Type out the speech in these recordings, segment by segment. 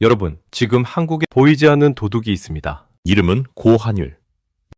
여러분, 지금 한국에 보이지 않는 도둑이 있습니다. 이름은 고환율.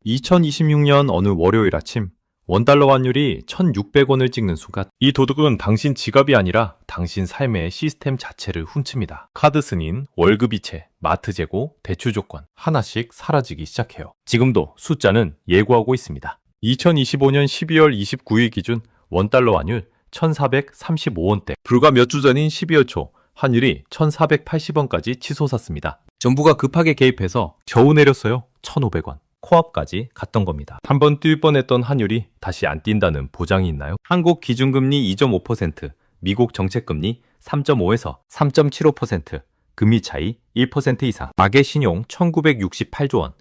2026년 어느 월요일 아침 원달러 환율이 1,600원을 찍는 순간 이 도둑은 당신 지갑이 아니라 당신 삶의 시스템 자체를 훔칩니다. 카드 승인, 월급 이체, 마트 재고, 대출 조건 하나씩 사라지기 시작해요. 지금도 숫자는 예고하고 있습니다. 2025년 12월 29일 기준 원달러 환율 1,435원대. 불과 몇 주 전인 12월 초 환율이 1,480원까지 치솟았습니다. 정부가 급하게 개입해서 겨우 내렸어요. 1,500원. 코앞까지 갔던 겁니다. 한번 뛸 뻔했던 환율이 다시 안 뛴다는 보장이 있나요? 한국 기준금리 2.5%, 미국 정책금리 3.5에서 3.75%, 금리 차이 1% 이상, 가계 신용 1,968조 원.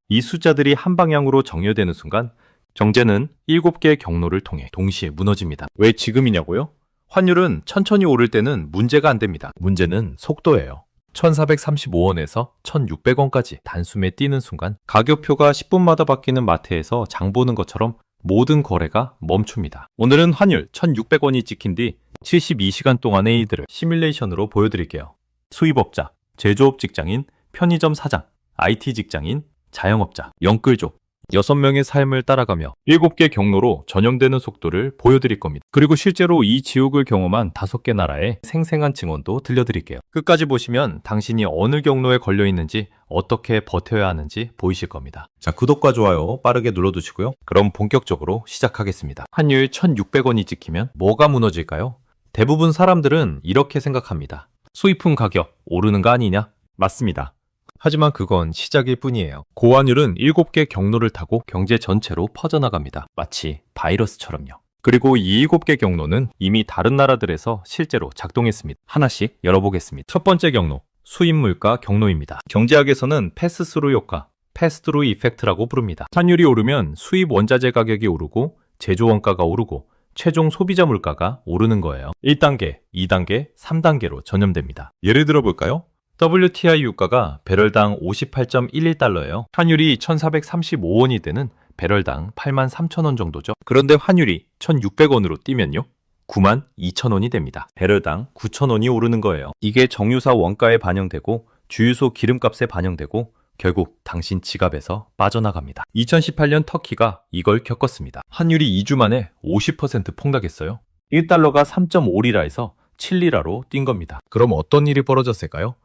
이 숫자들이 한 방향으로 정렬되는 순간 경제는 7개의 경로를 통해 동시에 무너집니다. 왜 지금이냐고요? 환율은 천천히 오를 때는 문제가 안 됩니다. 문제는 속도예요. 1,435원에서 1,600원까지 단숨에 뛰는 순간 가격표가 10분마다 바뀌는 마트에서 장 보는 것처럼 모든 거래가 멈춥니다. 오늘은 환율 1,600원이 찍힌 뒤 72시간 동안의 일들을 시뮬레이션으로 보여드릴게요. 수입업자, 제조업 직장인, 편의점 사장, IT 직장인, 자영업자, 영끌족 6명의 삶을 따라가며 7개 경로로 전형되는 속도를 보여드릴 겁니다. 그리고 실제로 이 지옥을 경험한 5개 나라의 생생한 증언도 들려드릴게요. 끝까지 보시면 당신이 어느 경로에 걸려 있는지 어떻게 버텨야 하는지 보이실 겁니다. 자, 구독과 좋아요 빠르게 눌러두시고요. 그럼 본격적으로 시작하겠습니다. 환율 1,600원이 찍히면 뭐가 무너질까요? 대부분 사람들은 이렇게 생각합니다. 수입품 가격 오르는 거 아니냐? 맞습니다. 하지만 그건 시작일 뿐이에요. 고환율은 7개 경로를 타고 경제 전체로 퍼져나갑니다. 마치 바이러스처럼요. 그리고 이 7개 경로는 이미 다른 나라들에서 실제로 작동했습니다. 하나씩 열어보겠습니다. 첫 번째 경로, 수입 물가 경로입니다. 경제학에서는 패스스루 효과, 패스트루 이펙트라고 부릅니다. 환율이 오르면 수입 원자재 가격이 오르고 제조 원가가 오르고 최종 소비자 물가가 오르는 거예요. 1단계, 2단계, 3단계로 전염됩니다. 예를 들어 볼까요? WTI 유가가 배럴당 58.11달러예요. 환율이 1,435원이 되는 배럴당 83,000원 정도죠. 그런데 환율이 1,600원으로 뛰면요. 92,000원이 됩니다. 배럴당 9,000원이 오르는 거예요. 이게 정유사 원가에 반영되고 주유소 기름값에 반영되고 결국 당신 지갑에서 빠져나갑니다. 2018년 터키가 이걸 겪었습니다. 환율이 2주 만에 50% 폭락했어요. 1달러가 3.5리라에서 7리라로 뛴 겁니다. 그럼 어떤 일이 벌어졌을까요?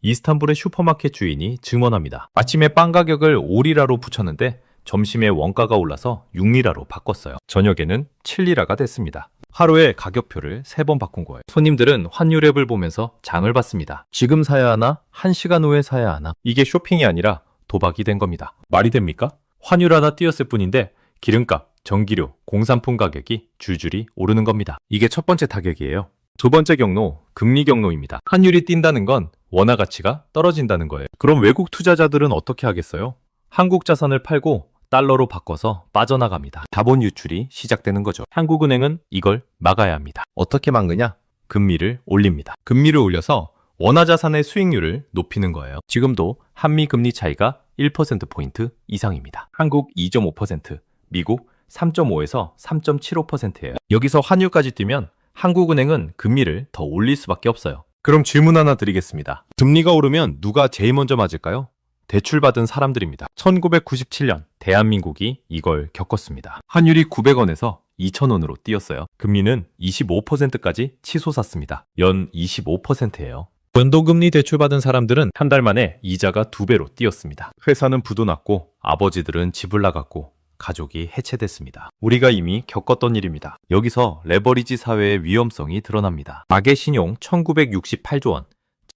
이스탄불의 슈퍼마켓 주인이 증언합니다. 아침에 빵 가격을 5리라로 붙였는데 점심에 원가가 올라서 6리라로 바꿨어요. 저녁에는 7리라가 됐습니다. 하루에 가격표를 3번 바꾼 거예요. 손님들은 환율 앱을 보면서 장을 봤습니다. 지금 사야 하나? 1시간 후에 사야 하나? 이게 쇼핑이 아니라 도박이 된 겁니다. 말이 됩니까? 환율 하나 뛰었을 뿐인데 기름값, 전기료, 공산품 가격이 줄줄이 오르는 겁니다. 이게 첫 번째 타격이에요. 두 번째 경로, 금리 경로입니다. 환율이 뛴다는 건 원화 가치가 떨어진다는 거예요. 그럼 외국 투자자들은 어떻게 하겠어요? 한국 자산을 팔고 달러로 바꿔서 빠져나갑니다. 자본 유출이 시작되는 거죠. 한국은행은 이걸 막아야 합니다. 어떻게 막느냐? 금리를 올립니다. 금리를 올려서 원화 자산의 수익률을 높이는 거예요. 지금도 한미 금리 차이가 1%포인트 이상입니다. 한국 2.5%, 미국 3.5에서 3.75%예요. 여기서 환율까지 뛰면 한국은행은 금리를 더 올릴 수밖에 없어요. 그럼 질문 하나 드리겠습니다. 금리가 오르면 누가 제일 먼저 맞을까요? 대출받은 사람들입니다. 1997년 대한민국이 이걸 겪었습니다. 환율이 900원에서 2,000원으로 뛰었어요. 금리는 25%까지 치솟았습니다. 연 25%예요. 변동금리 대출받은 사람들은 한 달 만에 이자가 2배로 뛰었습니다. 회사는 부도 났고 아버지들은 집을 나갔고 가족이 해체됐습니다. 우리가 이미 겪었던 일입니다. 여기서 레버리지 사회의 위험성이 드러납니다. 가계 신용 1968조 원.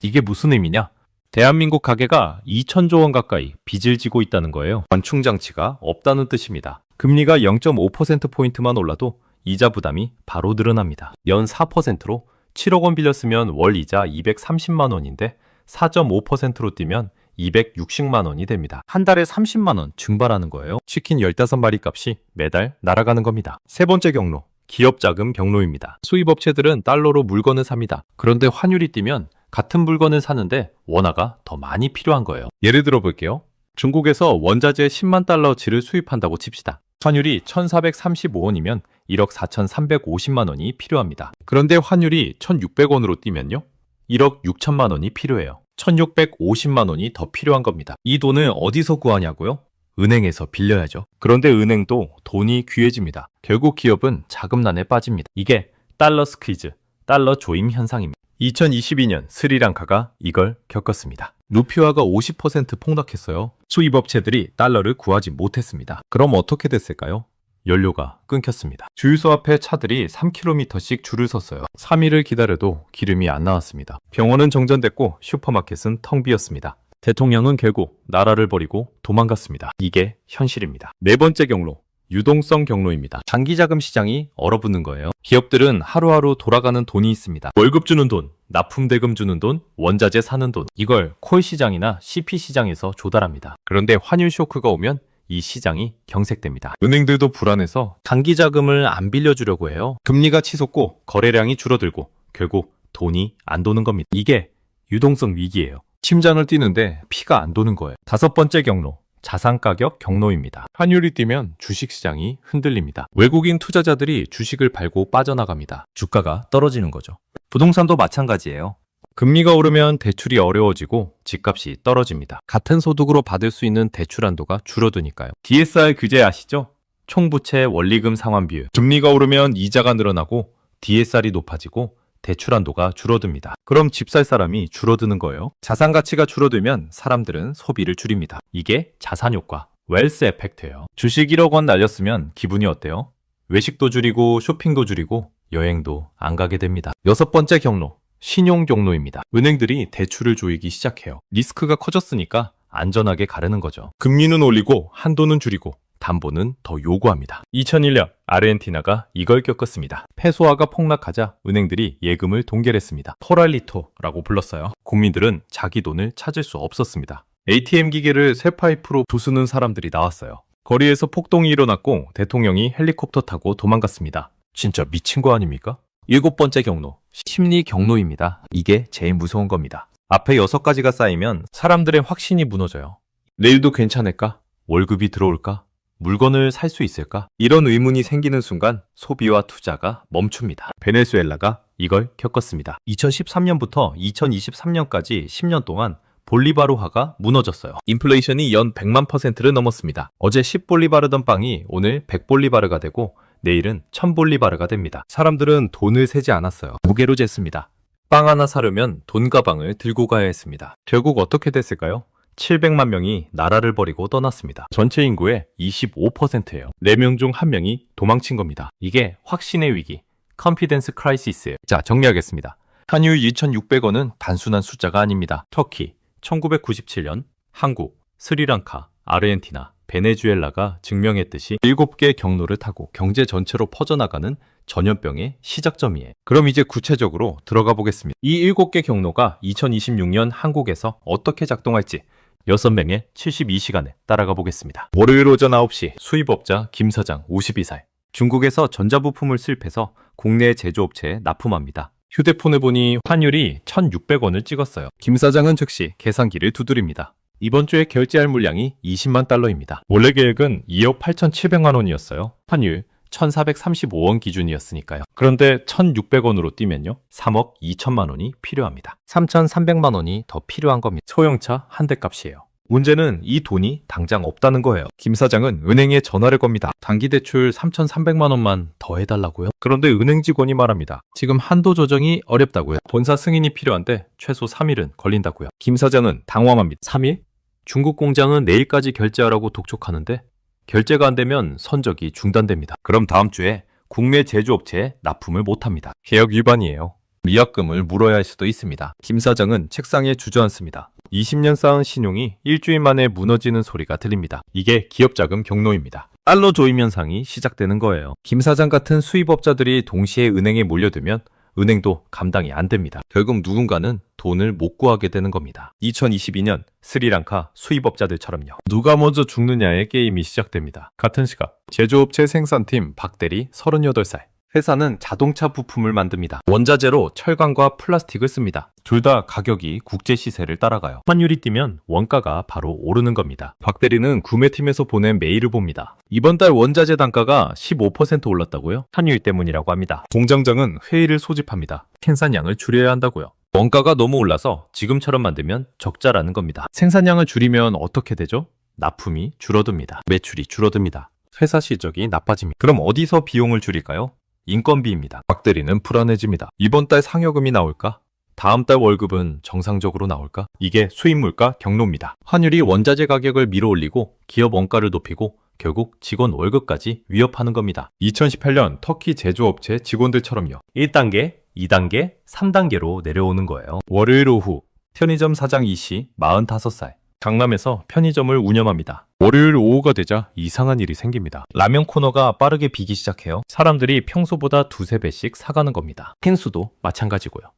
이게 무슨 의미냐? 대한민국 가계가 2,000조 원 가까이 빚을 지고 있다는 거예요. 완충장치가 없다는 뜻입니다. 금리가 0.5%포인트만 올라도 이자 부담이 바로 늘어납니다. 연 4%로 7억 원 빌렸으면 월 이자 230만 원인데 4.5%로 뛰면 260만 원이 됩니다. 한 달에 30만 원 증발하는 거예요. 치킨 15마리 값이 매달 날아가는 겁니다. 세 번째 경로, 기업 자금 경로입니다. 수입업체들은 달러로 물건을 삽니다. 그런데 환율이 뛰면 같은 물건을 사는데 원화가 더 많이 필요한 거예요. 예를 들어 볼게요. 중국에서 원자재 10만 달러치를 수입한다고 칩시다. 환율이 1,435원이면 1억 4,350만 원이 필요합니다. 그런데 환율이 1,600원으로 뛰면요. 1억 6천만 원이 필요해요. 1650만 원이 더 필요한 겁니다. 이 돈을 어디서 구하냐고요? 은행에서 빌려야죠. 그런데 은행도 돈이 귀해집니다. 결국 기업은 자금난에 빠집니다. 이게 달러 스퀴즈, 달러 조임 현상입니다. 2022년 스리랑카가 이걸 겪었습니다. 루피화가 50% 폭락했어요. 수입업체들이 달러를 구하지 못했습니다. 그럼 어떻게 됐을까요? 연료가 끊겼습니다. 주유소 앞에 차들이 3km씩 줄을 섰어요. 3일을 기다려도 기름이 안 나왔습니다. 병원은 정전됐고 슈퍼마켓은 텅 비었습니다. 대통령은 결국 나라를 버리고 도망갔습니다. 이게 현실입니다. 네 번째 경로, 유동성 경로입니다. 장기자금 시장이 얼어붙는 거예요. 기업들은 하루하루 돌아가는 돈이 있습니다. 월급 주는 돈, 납품대금 주는 돈, 원자재 사는 돈. 이걸 콜 시장이나 CP 시장에서 조달합니다. 그런데 환율 쇼크가 오면 이 시장이 경색됩니다. 은행들도 불안해서 장기자금을 안 빌려주려고 해요. 금리가 치솟고 거래량이 줄어들고 결국 돈이 안 도는 겁니다. 이게 유동성 위기예요. 심장을 뛰는데 피가 안 도는 거예요. 다섯 번째 경로, 자산가격 경로입니다. 환율이 뛰면 주식시장이 흔들립니다. 외국인 투자자들이 주식을 팔고 빠져나갑니다. 주가가 떨어지는 거죠. 부동산도 마찬가지예요. 금리가 오르면 대출이 어려워지고 집값이 떨어집니다. 같은 소득으로 받을 수 있는 대출 한도가 줄어드니까요. DSR 규제 아시죠? 총부채 원리금 상환 비율. 금리가 오르면 이자가 늘어나고 DSR이 높아지고 대출 한도가 줄어듭니다. 그럼 집 살 사람이 줄어드는 거예요. 자산 가치가 줄어들면 사람들은 소비를 줄입니다. 이게 자산 효과, 웰스 에펙트예요. 주식 1억 원 날렸으면 기분이 어때요? 외식도 줄이고 쇼핑도 줄이고 여행도 안 가게 됩니다. 여섯 번째 경로, 신용 경로입니다. 은행들이 대출을 조이기 시작해요. 리스크가 커졌으니까 안전하게 가르는 거죠. 금리는 올리고 한도는 줄이고 담보는 더 요구합니다. 2001년 아르헨티나가 이걸 겪었습니다. 페소화가 폭락하자 은행들이 예금을 동결했습니다. 포랄리토라고 불렀어요. 국민들은 자기 돈을 찾을 수 없었습니다. ATM 기계를 쇠파이프로 부수는 사람들이 나왔어요. 거리에서 폭동이 일어났고 대통령이 헬리콥터 타고 도망갔습니다. 진짜 미친 거 아닙니까? 일곱 번째 경로, 심리 경로입니다. 이게 제일 무서운 겁니다. 앞에 6가지가 쌓이면 사람들의 확신이 무너져요. 내일도 괜찮을까? 월급이 들어올까? 물건을 살 수 있을까? 이런 의문이 생기는 순간 소비와 투자가 멈춥니다. 베네수엘라가 이걸 겪었습니다. 2013년부터 2023년까지 10년 동안 볼리바르화가 무너졌어요. 인플레이션이 연 100만 %를 넘었습니다. 어제 10볼리바르던 빵이 오늘 100볼리바르가 되고 내일은 1000볼리바르가 됩니다. 사람들은 돈을 세지 않았어요. 무게로 쟀습니다. 빵 하나 사려면 돈 가방을 들고 가야 했습니다. 결국 어떻게 됐을까요? 700만 명이 나라를 버리고 떠났습니다. 전체 인구의 25%예요. 4명 중 1명이 도망친 겁니다. 이게 확신의 위기, 컨피던스 크라이시스예요. 자, 정리하겠습니다. 환율 2,600원은 단순한 숫자가 아닙니다. 터키, 1997년, 한국, 스리랑카, 아르헨티나, 베네수엘라가 증명했듯이 7개 경로를 타고 경제 전체로 퍼져나가는 전염병의 시작점이에요. 그럼 이제 구체적으로 들어가 보겠습니다. 이 7개 경로가 2026년 한국에서 어떻게 작동할지 6명의 72시간에 따라가 보겠습니다. 월요일 오전 9시 수입업자 김 사장 52살. 중국에서 전자부품을 수입해서 국내 제조업체에 납품합니다. 휴대폰을 보니 환율이 1,600원을 찍었어요. 김 사장은 즉시 계산기를 두드립니다. 이번 주에 결제할 물량이 20만 달러입니다. 원래 계획은 2억 8,700만 원이었어요. 환율 1,435원 기준이었으니까요. 그런데 1,600원으로 뛰면요. 3억 2천만 원이 필요합니다. 3,300만 원이 더 필요한 겁니다. 소형차 한 대 값이에요. 문제는 이 돈이 당장 없다는 거예요. 김 사장은 은행에 전화를 겁니다. 단기 대출 3,300만 원만 더 해달라고요? 그런데 은행 직원이 말합니다. 지금 한도 조정이 어렵다고요. 본사 승인이 필요한데 최소 3일은 걸린다고요. 김 사장은 당황합니다. 3일? 중국 공장은 내일까지 결제하라고 독촉하는데 결제가 안 되면 선적이 중단됩니다. 그럼 다음 주에 국내 제조업체에 납품을 못합니다. 계약 위반이에요. 위약금을 물어야 할 수도 있습니다. 김 사장은 책상에 주저앉습니다. 20년 쌓은 신용이 일주일 만에 무너지는 소리가 들립니다. 이게 기업자금 경로입니다. 달러 조임 현상이 시작되는 거예요. 김 사장 같은 수입업자들이 동시에 은행에 몰려들면 은행도 감당이 안 됩니다. 결국 누군가는 돈을 못 구하게 되는 겁니다. 2022년 스리랑카 수입업자들처럼요. 누가 먼저 죽느냐의 게임이 시작됩니다. 같은 시각 제조업체 생산팀 박대리 38살. 회사는 자동차 부품을 만듭니다. 원자재로 철강과 플라스틱을 씁니다. 둘 다 가격이 국제 시세를 따라가요. 환율이 뛰면 원가가 바로 오르는 겁니다. 박 대리는 구매팀에서 보낸 메일을 봅니다. 이번 달 원자재 단가가 15% 올랐다고요? 환율 때문이라고 합니다. 공장장은 회의를 소집합니다. 생산량을 줄여야 한다고요. 원가가 너무 올라서 지금처럼 만들면 적자라는 겁니다. 생산량을 줄이면 어떻게 되죠? 납품이 줄어듭니다. 매출이 줄어듭니다. 회사 실적이 나빠집니다. 그럼 어디서 비용을 줄일까요? 인건비입니다. 박 대리는 불안해집니다. 이번 달 상여금이 나올까? 다음 달 월급은 정상적으로 나올까? 이게 수입물가 경로입니다. 환율이 원자재 가격을 밀어올리고 기업 원가를 높이고 결국 직원 월급까지 위협하는 겁니다. 2018년 터키 제조업체 직원들처럼요. 1단계, 2단계, 3단계로 내려오는 거예요. 월요일 오후 편의점 사장 이씨 45살 강남에서 편의점을 운영합니다. 월요일 오후가 되자 이상한 일이 생깁니다. 라면 코너가 빠르게 비기 시작해요. 사람들이 평소보다 두세 배씩 사가는 겁니다. 캔수도 마찬가지고요.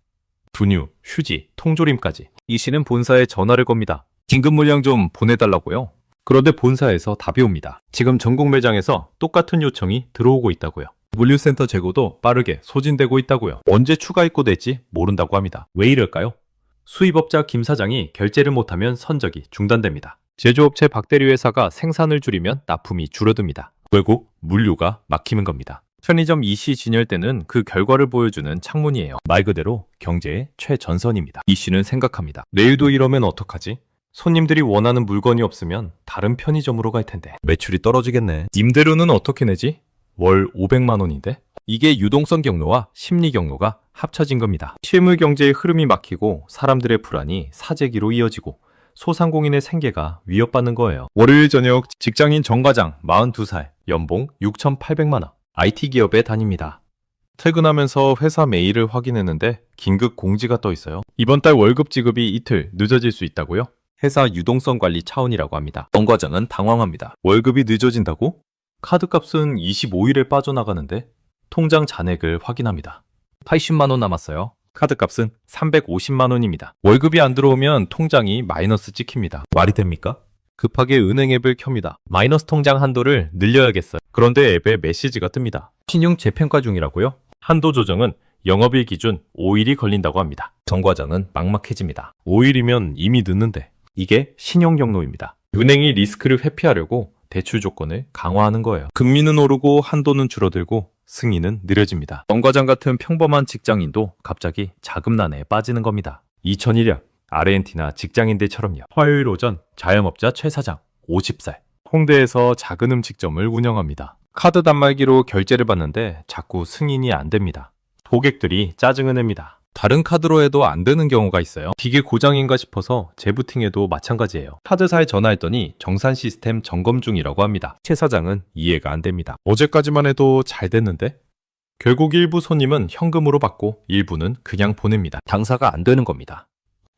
분유, 휴지, 통조림까지. 이 씨는 본사에 전화를 겁니다. 긴급 물량 좀 보내달라고요. 그런데 본사에서 답이 옵니다. 지금 전국 매장에서 똑같은 요청이 들어오고 있다고요. 물류센터 재고도 빠르게 소진되고 있다고요. 언제 추가 입고될지 모른다고 합니다. 왜 이럴까요? 수입업자 김 사장이 결제를 못하면 선적이 중단됩니다. 제조업체 박대리 회사가 생산을 줄이면 납품이 줄어듭니다. 결국 물류가 막히는 겁니다. 편의점 이씨 진열대는 그 결과를 보여주는 창문이에요. 말 그대로 경제의 최전선입니다. 이 씨는 생각합니다. 내일도 이러면 어떡하지? 손님들이 원하는 물건이 없으면 다른 편의점으로 갈 텐데 매출이 떨어지겠네. 임대료는 어떻게 내지? 월 500만 원인데? 이게 유동성 경로와 심리 경로가 합쳐진 겁니다. 실물 경제의 흐름이 막히고 사람들의 불안이 사재기로 이어지고 소상공인의 생계가 위협받는 거예요. 월요일 저녁 직장인 정 과장 42살, 연봉 6,800만 원, IT 기업에 다닙니다. 퇴근하면서 회사 메일을 확인했는데 긴급 공지가 떠 있어요. 이번 달 월급 지급이 이틀 늦어질 수 있다고요? 회사 유동성 관리 차원이라고 합니다. 정 과장은 당황합니다. 월급이 늦어진다고? 카드값은 25일에 빠져나가는데 통장 잔액을 확인합니다. 80만 원 남았어요. 카드값은 350만 원입니다. 월급이 안 들어오면 통장이 마이너스 찍힙니다. 말이 됩니까? 급하게 은행 앱을 켭니다. 마이너스 통장 한도를 늘려야겠어요. 그런데 앱에 메시지가 뜹니다. 신용 재평가 중이라고요? 한도 조정은 영업일 기준 5일이 걸린다고 합니다. 정 과장은 막막해집니다. 5일이면 이미 늦는데. 이게 신용 경로입니다. 은행이 리스크를 회피하려고 대출 조건을 강화하는 거예요. 금리는 오르고 한도는 줄어들고 승인은 느려집니다. 정 과장 같은 평범한 직장인도 갑자기 자금난에 빠지는 겁니다. 2001년 아르헨티나 직장인들처럼요. 화요일 오전 자영업자 최 사장 50살 홍대에서 작은 음식점을 운영합니다. 카드 단말기로 결제를 받는데 자꾸 승인이 안 됩니다. 고객들이 짜증을 냅니다. 다른 카드로 해도 안 되는 경우가 있어요. 기계 고장인가 싶어서 재부팅해도 마찬가지예요. 카드사에 전화했더니 정산 시스템 점검 중이라고 합니다. 최 사장은 이해가 안 됩니다. 어제까지만 해도 잘 됐는데? 결국 일부 손님은 현금으로 받고 일부는 그냥 보냅니다. 장사가 안 되는 겁니다.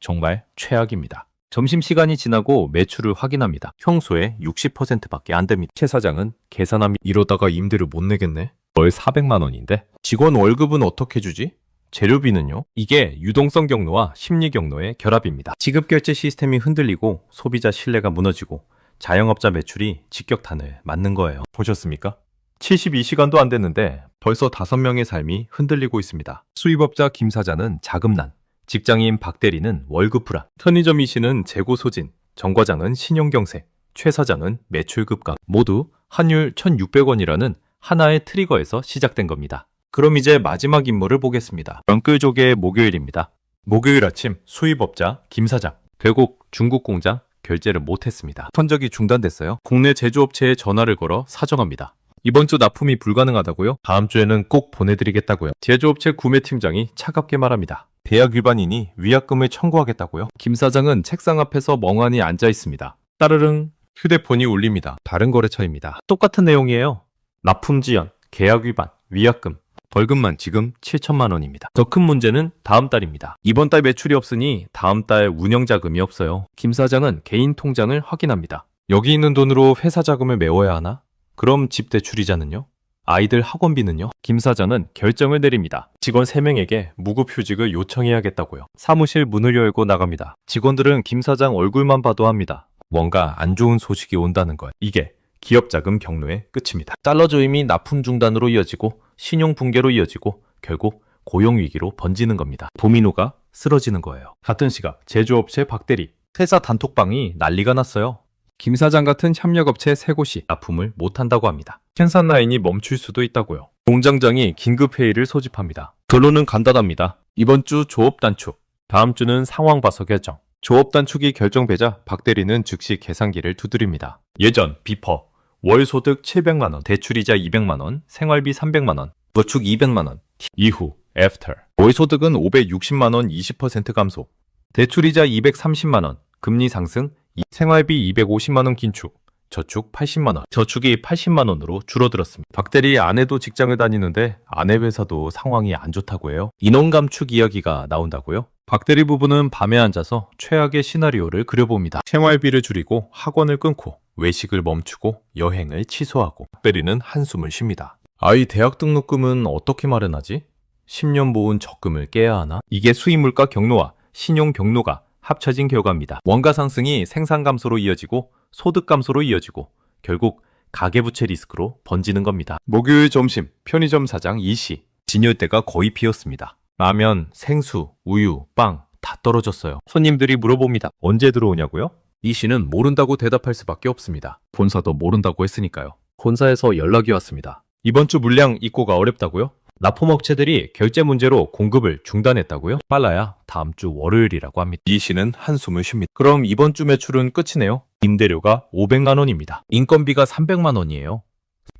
정말 최악입니다. 점심시간이 지나고 매출을 확인합니다. 평소에 60%밖에 안 됩니다. 최 사장은 계산합니다. 이러다가 임대료 못 내겠네. 월 400만 원인데? 직원 월급은 어떻게 주지? 재료비는요? 이게 유동성 경로와 심리 경로의 결합입니다. 지급 결제 시스템이 흔들리고 소비자 신뢰가 무너지고 자영업자 매출이 직격탄을 맞는 거예요. 보셨습니까? 72시간도 안 됐는데 벌써 5명의 삶이 흔들리고 있습니다. 수입업자 김 사장은 자금난, 직장인 박 대리는 월급 불안, 편의점 이씨는 재고 소진, 정 과장은 신용경색, 최 사장은 매출 급감. 모두 환율 1,600원이라는 하나의 트리거에서 시작된 겁니다. 그럼 이제 마지막 인물을 보겠습니다. 명끌족의 목요일입니다. 목요일 아침 수입업자 김 사장. 결국 중국 공장 결제를 못했습니다. 선적이 중단됐어요. 국내 제조업체에 전화를 걸어 사정합니다. 이번 주 납품이 불가능하다고요? 다음 주에는 꼭 보내드리겠다고요. 제조업체 구매팀장이 차갑게 말합니다. 계약 위반이니 위약금을 청구하겠다고요? 김 사장은 책상 앞에서 멍하니 앉아 있습니다. 따르릉 휴대폰이 울립니다. 다른 거래처입니다. 똑같은 내용이에요. 납품 지연, 계약 위반, 위약금. 벌금만 지금 7천만 원입니다. 더 큰 문제는 다음 달입니다. 이번 달 매출이 없으니 다음 달 운영 자금이 없어요. 김 사장은 개인 통장을 확인합니다. 여기 있는 돈으로 회사 자금을 메워야 하나? 그럼 집 대출이자는요? 아이들 학원비는요? 김 사장은 결정을 내립니다. 직원 3명에게 무급휴직을 요청해야겠다고요. 사무실 문을 열고 나갑니다. 직원들은 김 사장 얼굴만 봐도 합니다. 뭔가 안 좋은 소식이 온다는 것. 이게 기업 자금 경로의 끝입니다. 달러 조임이 납품 중단으로 이어지고 신용 붕괴로 이어지고 결국 고용 위기로 번지는 겁니다. 도미노가 쓰러지는 거예요. 같은 시각 제조업체 박대리 회사 단톡방이 난리가 났어요. 김 사장 같은 협력업체 3곳이 납품을 못한다고 합니다. 생산 라인이 멈출 수도 있다고요. 공장장이 긴급 회의를 소집합니다. 결론은 간단합니다. 이번 주 조업 단축, 다음 주는 상황 봐서 결정. 조업 단축이 결정되자 박 대리는 즉시 계산기를 두드립니다. 예전 비퍼 월 소득 700만 원, 대출이자 200만 원, 생활비 300만 원, 저축 200만 원. 이후 애프터 월 소득은 560만 원 20% 감소, 대출이자 230만 원, 금리 상승, 생활비 250만 원 긴축, 저축 80만 원, 저축이 80만 원으로 줄어들었습니다. 박 대리 아내도 직장을 다니는데 아내 회사도 상황이 안 좋다고 해요. 인원 감축 이야기가 나온다고요? 박 대리 부부는 밤에 앉아서 최악의 시나리오를 그려봅니다. 생활비를 줄이고 학원을 끊고 외식을 멈추고 여행을 취소하고. 박 대리는 한숨을 쉽니다. 아이 대학 등록금은 어떻게 마련하지? 10년 모은 적금을 깨야 하나? 이게 수입물가 경로와 신용 경로가 합쳐진 결과입니다. 원가 상승이 생산 감소로 이어지고 소득 감소로 이어지고 결국 가계부채 리스크로 번지는 겁니다. 목요일 점심 편의점 사장 이씨, 진열대가 거의 비었습니다. 라면, 생수, 우유, 빵 다 떨어졌어요. 손님들이 물어봅니다. 언제 들어오냐고요? 이씨는 모른다고 대답할 수밖에 없습니다. 본사도 모른다고 했으니까요. 본사에서 연락이 왔습니다. 이번 주 물량 입고가 어렵다고요? 납품업체들이 결제 문제로 공급을 중단했다고요? 빨라야 다음 주 월요일이라고 합니다. 이씨는 한숨을 쉽니다. 그럼 이번 주 매출은 끝이네요. 임대료가 500만 원입니다. 인건비가 300만 원이에요.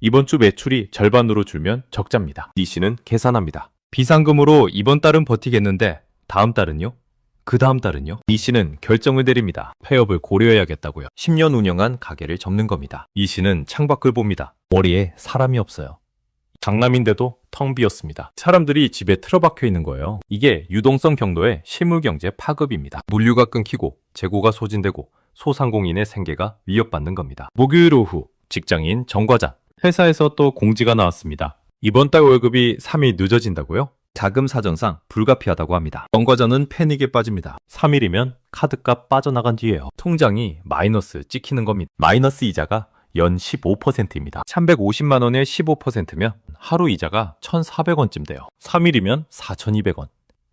이번 주 매출이 절반으로 줄면 적자입니다. 이씨는 계산합니다. 비상금으로 이번 달은 버티겠는데 다음 달은요? 그 다음 달은요? 이씨는 결정을 내립니다. 폐업을 고려해야겠다고요. 10년 운영한 가게를 접는 겁니다. 이씨는 창밖을 봅니다. 머리에 사람이 없어요. 강남인데도 텅 비었습니다. 사람들이 집에 틀어박혀 있는 거예요. 이게 유동성 경로의 실물경제 파급입니다. 물류가 끊기고 재고가 소진되고 소상공인의 생계가 위협받는 겁니다. 목요일 오후 직장인 정 과장, 회사에서 또 공지가 나왔습니다. 이번 달 월급이 3일 늦어진다고요? 자금 사정상 불가피하다고 합니다. 정 과장은 패닉에 빠집니다. 3일이면 카드값 빠져나간 뒤에요. 통장이 마이너스 찍히는 겁니다. 마이너스 이자가 연 15%입니다. 350만 원의 15%면 하루 이자가 1,400원쯤 돼요. 3일이면 4,200원.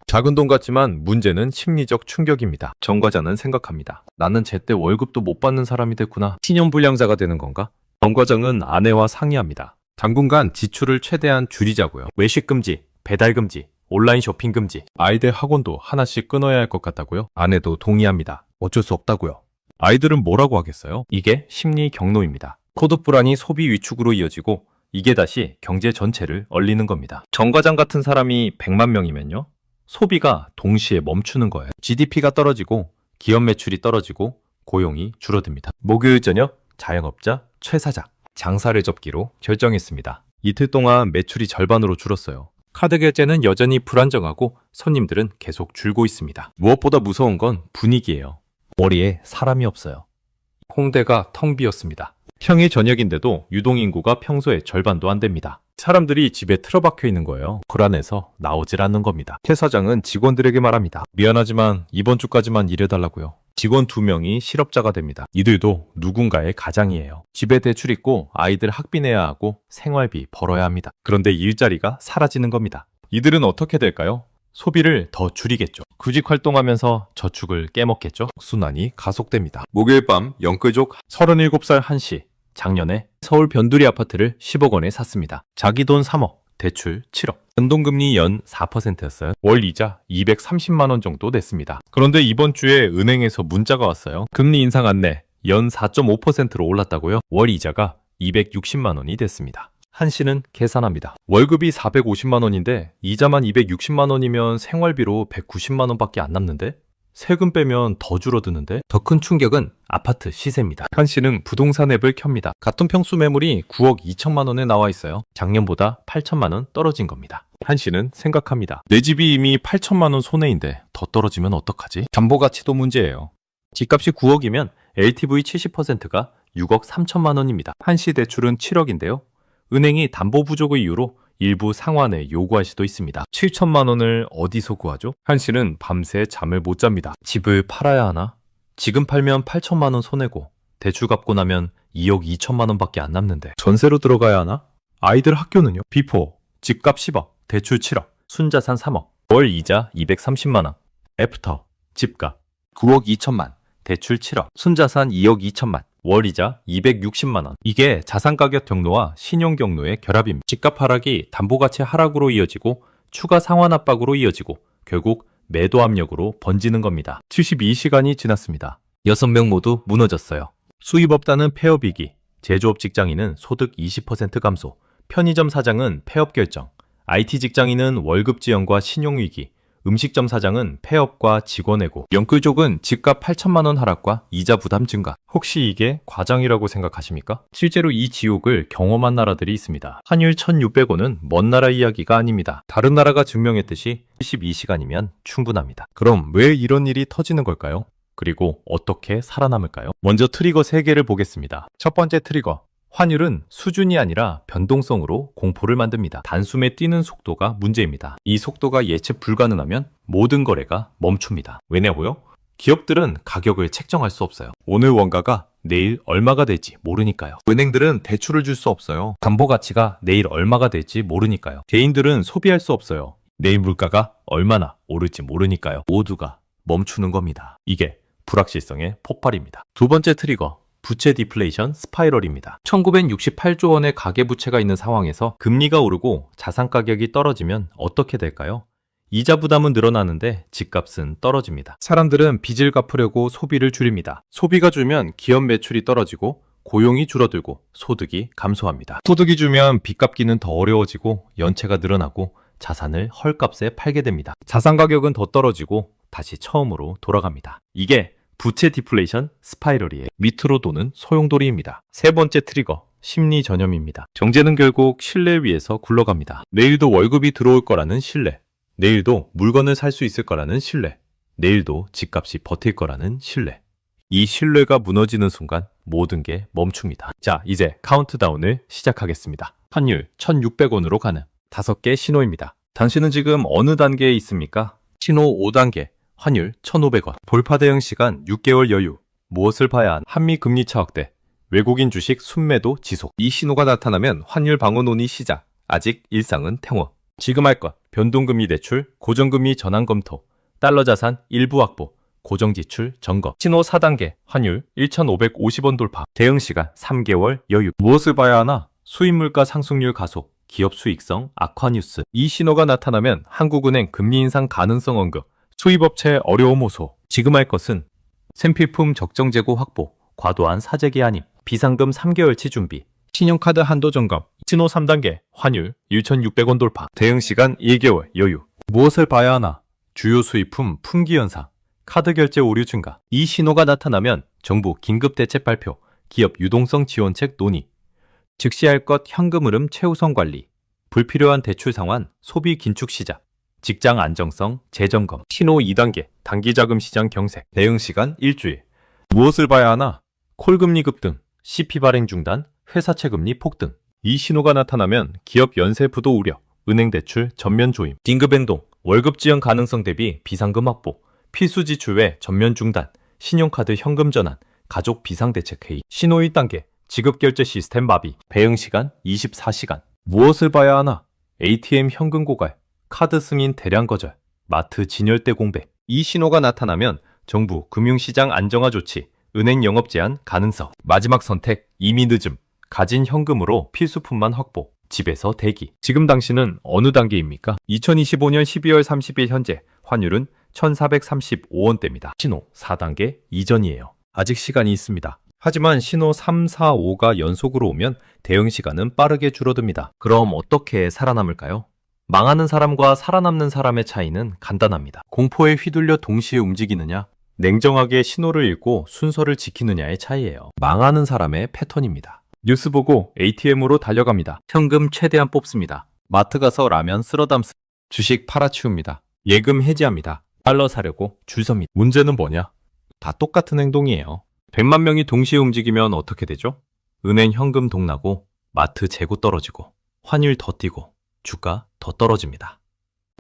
작은 돈 같지만 문제는 심리적 충격입니다. 정 과장은 생각합니다. 나는 제때 월급도 못 받는 사람이 됐구나. 신용불량자가 되는 건가? 정 과장은 아내와 상의합니다. 당분간 지출을 최대한 줄이자고요. 외식 금지, 배달 금지, 온라인 쇼핑 금지. 아이들 학원도 하나씩 끊어야 할 것 같다고요? 아내도 동의합니다. 어쩔 수 없다고요. 아이들은 뭐라고 하겠어요? 이게 심리 경로입니다. 코드 불안이 소비 위축으로 이어지고 이게 다시 경제 전체를 얼리는 겁니다. 정 과장 같은 사람이 100만 명이면요? 소비가 동시에 멈추는 거예요. GDP가 떨어지고 기업 매출이 떨어지고 고용이 줄어듭니다. 목요일 저녁 자영업자 최 사장 장사를 접기로 결정했습니다. 이틀 동안 매출이 절반으로 줄었어요. 카드 결제는 여전히 불안정하고 손님들은 계속 줄고 있습니다. 무엇보다 무서운 건 분위기예요. 머리에 사람이 없어요. 홍대가 텅 비었습니다. 평일 저녁인데도 유동인구가 평소의 절반도 안 됩니다. 사람들이 집에 틀어박혀 있는 거예요. 불안해서 나오질 않는 겁니다. 최 사장은 직원들에게 말합니다. 미안하지만 이번 주까지만 일해달라고요. 직원 2명이 실업자가 됩니다. 이들도 누군가의 가장이에요. 집에 대출 있고 아이들 학비 내야 하고 생활비 벌어야 합니다. 그런데 일자리가 사라지는 겁니다. 이들은 어떻게 될까요? 소비를 더 줄이겠죠. 구직 활동하면서 저축을 깨먹겠죠. 순환이 가속됩니다. 목요일 밤 영끌족 37살 한씨, 작년에 서울 변두리 아파트를 10억 원에 샀습니다. 자기 돈 3억, 대출 7억. 연동금리 연 4%였어요. 월 이자 230만 원 정도 냈습니다. 그런데 이번 주에 은행에서 문자가 왔어요. 금리 인상 안내 연 4.5%로 올랐다고요? 월 이자가 260만 원이 됐습니다. 한 씨는 계산합니다. 월급이 450만 원인데 이자만 260만 원이면 생활비로 190만 원밖에 안 남는데? 세금 빼면 더 줄어드는데? 더 큰 충격은 아파트 시세입니다. 한 씨는 부동산 앱을 켭니다. 같은 평수 매물이 9억 2천만 원에 나와 있어요. 작년보다 8천만 원 떨어진 겁니다. 한 씨는 생각합니다. 내 집이 이미 8천만 원 손해인데 더 떨어지면 어떡하지? 담보 가치도 문제예요. 집값이 9억이면 LTV 70%가 6억 3천만 원입니다. 한 씨 대출은 7억인데요. 은행이 담보 부족의 이유로 일부 상환을 요구할 수도 있습니다. 7천만 원을 어디서 구하죠? 한 씨는 밤새 잠을 못 잡니다. 집을 팔아야 하나? 지금 팔면 8천만 원 손해고 대출 갚고 나면 2억 2천만 원밖에 안 남는데 전세로 들어가야 하나? 아이들 학교는요? 비포, 집값 10억, 대출 7억, 순자산 3억, 월 이자 230만 원, 애프터, 집값 9억 2천만, 대출 7억, 순자산 2억 2천만, 월이자 260만 원. 이게 자산가격 경로와 신용 경로의 결합입니다. 집값 하락이 담보가치 하락으로 이어지고 추가 상환 압박으로 이어지고 결국 매도 압력으로 번지는 겁니다. 72시간이 지났습니다. 6명 모두 무너졌어요. 수입업다는 폐업위기, 제조업 직장인은 소득 20% 감소, 편의점 사장은 폐업 결정, IT 직장인은 월급 지연과 신용위기, 음식점 사장은 폐업과 직원 해고, 영끌족은 집값 8천만 원 하락과 이자 부담 증가. 혹시 이게 과장이라고 생각하십니까? 실제로 이 지옥을 경험한 나라들이 있습니다. 환율 1,600원은 먼 나라 이야기가 아닙니다. 다른 나라가 증명했듯이 72시간이면 충분합니다. 그럼 왜 이런 일이 터지는 걸까요? 그리고 어떻게 살아남을까요? 먼저 트리거 3개를 보겠습니다. 첫 번째 트리거. 환율은 수준이 아니라 변동성으로 공포를 만듭니다. 단숨에 뛰는 속도가 문제입니다. 이 속도가 예측 불가능하면 모든 거래가 멈춥니다. 왜냐고요? 기업들은 가격을 책정할 수 없어요. 오늘 원가가 내일 얼마가 될지 모르니까요. 은행들은 대출을 줄 수 없어요. 담보 가치가 내일 얼마가 될지 모르니까요. 개인들은 소비할 수 없어요. 내일 물가가 얼마나 오를지 모르니까요. 모두가 멈추는 겁니다. 이게 불확실성의 폭발입니다. 두 번째 트리거. 부채 디플레이션 스파이럴입니다. 1968조 원의 가계부채가 있는 상황에서 금리가 오르고 자산 가격이 떨어지면 어떻게 될까요? 이자 부담은 늘어나는데 집값은 떨어집니다. 사람들은 빚을 갚으려고 소비를 줄입니다. 소비가 줄면 기업 매출이 떨어지고 고용이 줄어들고 소득이 감소합니다. 소득이 줄면 빚 갚기는 더 어려워지고 연체가 늘어나고 자산을 헐값에 팔게 됩니다. 자산 가격은 더 떨어지고 다시 처음으로 돌아갑니다. 이게 부채 디플레이션 스파이럴이에요. 밑으로 도는 소용돌이입니다. 세 번째 트리거, 심리 전염입니다. 경제는 결국 신뢰 위에서 굴러갑니다. 내일도 월급이 들어올 거라는 신뢰, 내일도 물건을 살 수 있을 거라는 신뢰, 내일도 집값이 버틸 거라는 신뢰. 이 신뢰가 무너지는 순간 모든 게 멈춥니다. 자, 이제 카운트다운을 시작하겠습니다. 환율 1,600원으로 가는 5개 신호입니다. 당신은 지금 어느 단계에 있습니까? 신호 5단계. 환율 1,500원, 돌파 대응 시간 6개월 여유, 무엇을 봐야 한 한미 금리 차 확대, 외국인 주식 순매도 지속. 이 신호가 나타나면 환율 방어론이 시작, 아직 일상은 탱워. 지금 할 것, 변동금리 대출, 고정금리 전환 검토, 달러 자산 일부 확보, 고정지출 점검. 신호 4단계, 환율 1,550원 돌파, 대응 시간 3개월 여유. 무엇을 봐야 하나? 수입 물가 상승률 가속, 기업 수익성 악화 뉴스. 이 신호가 나타나면 한국은행 금리 인상 가능성 언급, 수입업체 어려움 호소. 지금 할 것은 생필품 적정 재고 확보, 과도한 사재기 안입, 비상금 3개월치 준비, 신용카드 한도 점검. 신호 3단계, 환율 1,600원 돌파, 대응 시간 1개월 여유. 무엇을 봐야 하나? 주요 수입품 품귀 현상, 카드 결제 오류 증가. 이 신호가 나타나면 정부 긴급 대책 발표, 기업 유동성 지원책 논의, 즉시 할 것 현금 흐름 최우선 관리, 불필요한 대출 상환, 소비 긴축 시작, 직장 안정성 재점검. 신호 2단계, 단기자금 시장 경색, 대응 시간 일주일. 무엇을 봐야 하나? 콜금리 급등, CP 발행 중단, 회사채 금리 폭등. 이 신호가 나타나면 기업 연쇄 부도 우려, 은행 대출 전면 조임, 긴급 행동, 월급 지연 가능성 대비 비상금 확보, 필수 지출 외 전면 중단, 신용카드 현금 전환, 가족 비상대책 회의. 신호 1단계, 지급 결제 시스템 마비, 배응 시간 24시간. 무엇을 봐야 하나? ATM 현금 고갈, 카드 승인 대량 거절, 마트 진열대 공백. 이 신호가 나타나면 정부 금융시장 안정화 조치, 은행 영업 제한 가능성. 마지막 선택, 이미 늦음, 가진 현금으로 필수품만 확보, 집에서 대기. 지금 당신은 어느 단계입니까? 2025년 12월 30일 현재 환율은 1,435원대입니다. 신호 4단계 이전이에요. 아직 시간이 있습니다. 하지만 신호 3, 4, 5가 연속으로 오면 대응 시간은 빠르게 줄어듭니다. 그럼 어떻게 살아남을까요? 망하는 사람과 살아남는 사람의 차이는 간단합니다. 공포에 휘둘려 동시에 움직이느냐, 냉정하게 신호를 읽고 순서를 지키느냐의 차이예요. 망하는 사람의 패턴입니다. 뉴스 보고 ATM으로 달려갑니다. 현금 최대한 뽑습니다. 마트 가서 라면 쓸어 담습니다. 주식 팔아치웁니다. 예금 해지합니다. 달러 사려고 줄 섭니다. 문제는 뭐냐? 다 똑같은 행동이에요. 100만 명이 동시에 움직이면 어떻게 되죠? 은행 현금 동나고, 마트 재고 떨어지고, 환율 더 뛰고, 주가 더 떨어집니다.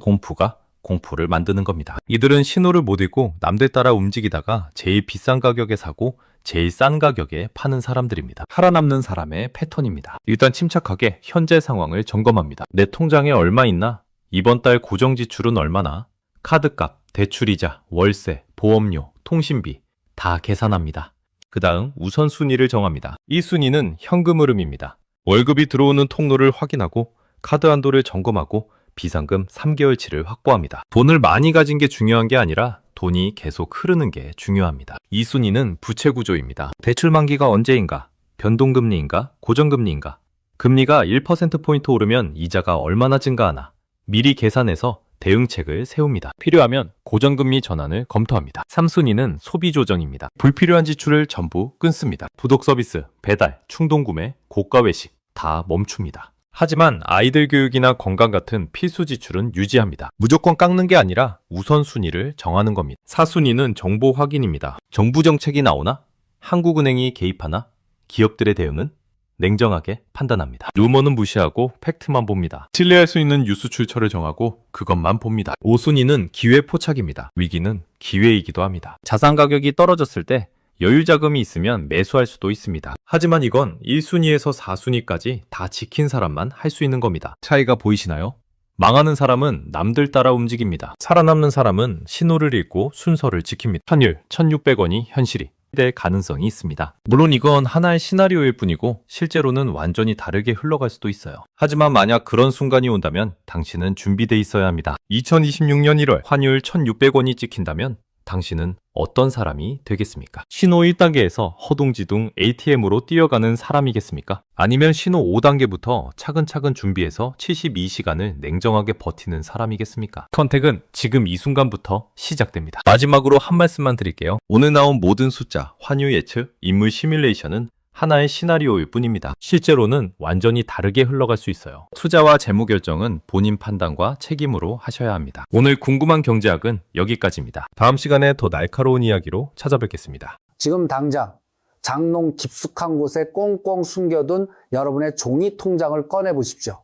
공포가 공포를 만드는 겁니다. 이들은 신호를 못 읽고 남들 따라 움직이다가 제일 비싼 가격에 사고 제일 싼 가격에 파는 사람들입니다. 살아남는 사람의 패턴입니다. 일단 침착하게 현재 상황을 점검합니다. 내 통장에 얼마 있나? 이번 달 고정 지출은 얼마나? 카드값, 대출이자, 월세, 보험료, 통신비 다 계산합니다. 그 다음 우선순위를 정합니다. 이 순위는 현금 흐름입니다. 월급이 들어오는 통로를 확인하고 카드 한도를 점검하고 비상금 3개월치를 확보합니다. 돈을 많이 가진 게 중요한 게 아니라 돈이 계속 흐르는 게 중요합니다. 2순위는 부채 구조입니다. 대출 만기가 언제인가? 변동금리인가? 고정금리인가? 금리가 1%포인트 오르면 이자가 얼마나 증가하나? 미리 계산해서 대응책을 세웁니다. 필요하면 고정금리 전환을 검토합니다. 3순위는 소비 조정입니다. 불필요한 지출을 전부 끊습니다. 부독 서비스, 배달, 충동구매, 고가 외식 다 멈춥니다. 하지만 아이들 교육이나 건강 같은 필수 지출은 유지합니다. 무조건 깎는 게 아니라 우선순위를 정하는 겁니다. 4순위는 정보 확인입니다. 정부 정책이 나오나? 한국은행이 개입하나? 기업들의 대응은? 냉정하게 판단합니다. 루머는 무시하고 팩트만 봅니다. 신뢰할 수 있는 뉴스 출처를 정하고 그것만 봅니다. 5순위는 기회 포착입니다. 위기는 기회이기도 합니다. 자산 가격이 떨어졌을 때 여유 자금이 있으면 매수할 수도 있습니다. 하지만 이건 1순위에서 4순위까지 다 지킨 사람만 할 수 있는 겁니다. 차이가 보이시나요? 망하는 사람은 남들 따라 움직입니다. 살아남는 사람은 신호를 읽고 순서를 지킵니다. 환율 1,600원이 현실이 될 가능성이 있습니다. 물론 이건 하나의 시나리오일 뿐이고 실제로는 완전히 다르게 흘러갈 수도 있어요. 하지만 만약 그런 순간이 온다면 당신은 준비돼 있어야 합니다. 2026년 1월 환율 1,600원이 찍힌다면 당신은 어떤 사람이 되겠습니까? 신호 1단계에서 허둥지둥 ATM으로 뛰어가는 사람이겠습니까? 아니면 신호 5단계부터 차근차근 준비해서 72시간을 냉정하게 버티는 사람이겠습니까? 선택은 지금 이 순간부터 시작됩니다. 마지막으로 한 말씀만 드릴게요. 오늘 나온 모든 숫자, 환율 예측, 인물 시뮬레이션은 하나의 시나리오일 뿐입니다. 실제로는 완전히 다르게 흘러갈 수 있어요. 투자와 재무 결정은 본인 판단과 책임으로 하셔야 합니다. 오늘 궁금한 경제학은 여기까지입니다. 다음 시간에 더 날카로운 이야기로 찾아뵙겠습니다. 지금 당장 장롱 깊숙한 곳에 꽁꽁 숨겨둔 여러분의 종이 통장을 꺼내 보십시오.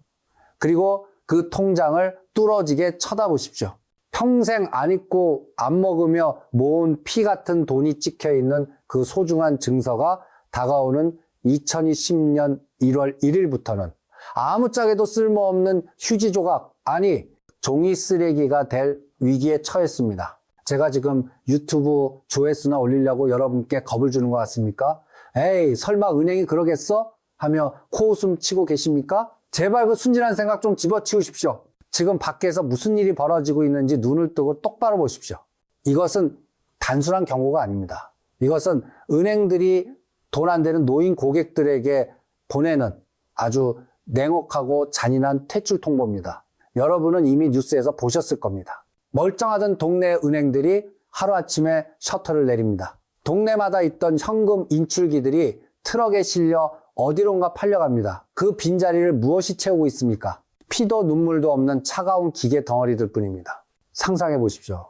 그리고 그 통장을 뚫어지게 쳐다보십시오. 평생 안 잊고 안 먹으며 모은 피 같은 돈이 찍혀 있는 그 소중한 증서가 다가오는 2020년 1월 1일부터는 아무짝에도 쓸모없는 휴지 조각, 아니 종이 쓰레기가 될 위기에 처했습니다. 제가 지금 유튜브 조회수나 올리려고 여러분께 겁을 주는 것 같습니까? 에이, 설마 은행이 그러겠어? 하며 코웃음 치고 계십니까? 제발 그 순진한 생각 좀 집어치우십시오. 지금 밖에서 무슨 일이 벌어지고 있는지 눈을 뜨고 똑바로 보십시오. 이것은 단순한 경고가 아닙니다. 이것은 은행들이 돈 안 되는 노인 고객들에게 보내는 아주 냉혹하고 잔인한 퇴출 통보입니다. 여러분은 이미 뉴스에서 보셨을 겁니다. 멀쩡하던 동네 은행들이 하루아침에 셔터를 내립니다. 동네마다 있던 현금 인출기들이 트럭에 실려 어디론가 팔려갑니다. 그 빈자리를 무엇이 채우고 있습니까? 피도 눈물도 없는 차가운 기계 덩어리들 뿐입니다. 상상해 보십시오.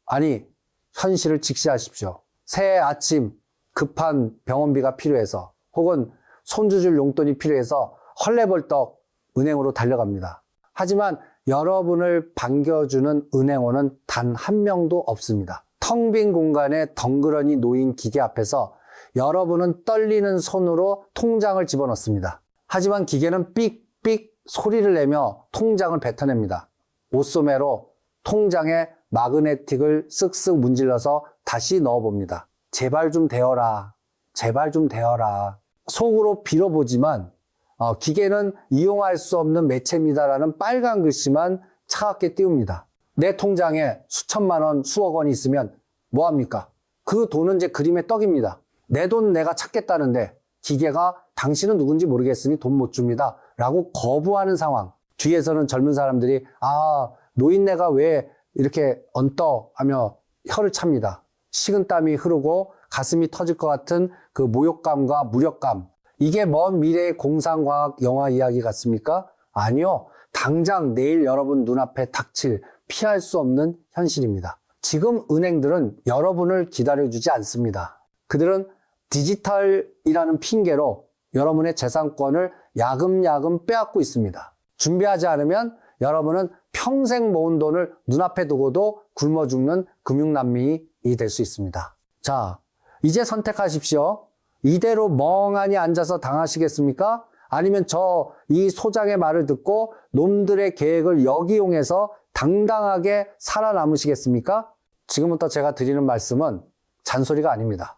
아니, 현실을 직시하십시오. 새해 아침 급한 병원비가 필요해서 혹은 손주줄 용돈이 필요해서 헐레벌떡 은행으로 달려갑니다. 하지만 여러분을 반겨주는 은행원은 단 한 명도 없습니다. 텅 빈 공간에 덩그러니 놓인 기계 앞에서 여러분은 떨리는 손으로 통장을 집어넣습니다. 하지만 기계는 삑삑 소리를 내며 통장을 뱉어냅니다. 옷소매로 통장에 마그네틱을 쓱쓱 문질러서 다시 넣어봅니다. 제발 좀 되어라. 제발 좀 되어라. 속으로 빌어보지만 기계는 이용할 수 없는 매체입니다라는 빨간 글씨만 차갑게 띄웁니다. 내 통장에 수천만 원, 수억 원이 있으면 뭐합니까? 그 돈은 제 그림의 떡입니다. 내 돈 내가 찾겠다는데 기계가 당신은 누군지 모르겠으니 돈 못 줍니다 라고 거부하는 상황. 뒤에서는 젊은 사람들이 노인네가 왜 이렇게 언떠 하며 혀를 찹니다. 식은땀이 흐르고 가슴이 터질 것 같은 그 모욕감과 무력감. 이게 먼 미래의 공상과학 영화 이야기 같습니까? 아니요. 당장 내일 여러분 눈앞에 닥칠 피할 수 없는 현실입니다. 지금 은행들은 여러분을 기다려주지 않습니다. 그들은 디지털이라는 핑계로 여러분의 재산권을 야금야금 빼앗고 있습니다. 준비하지 않으면 여러분은 평생 모은 돈을 눈앞에 두고도 굶어 죽는 금융난민이 될 수 있습니다. 자, 이제 선택하십시오. 이대로 멍하니 앉아서 당하시겠습니까? 아니면 이 소장의 말을 듣고 놈들의 계획을 역이용해서 당당하게 살아남으시겠습니까? 지금부터 제가 드리는 말씀은 잔소리가 아닙니다.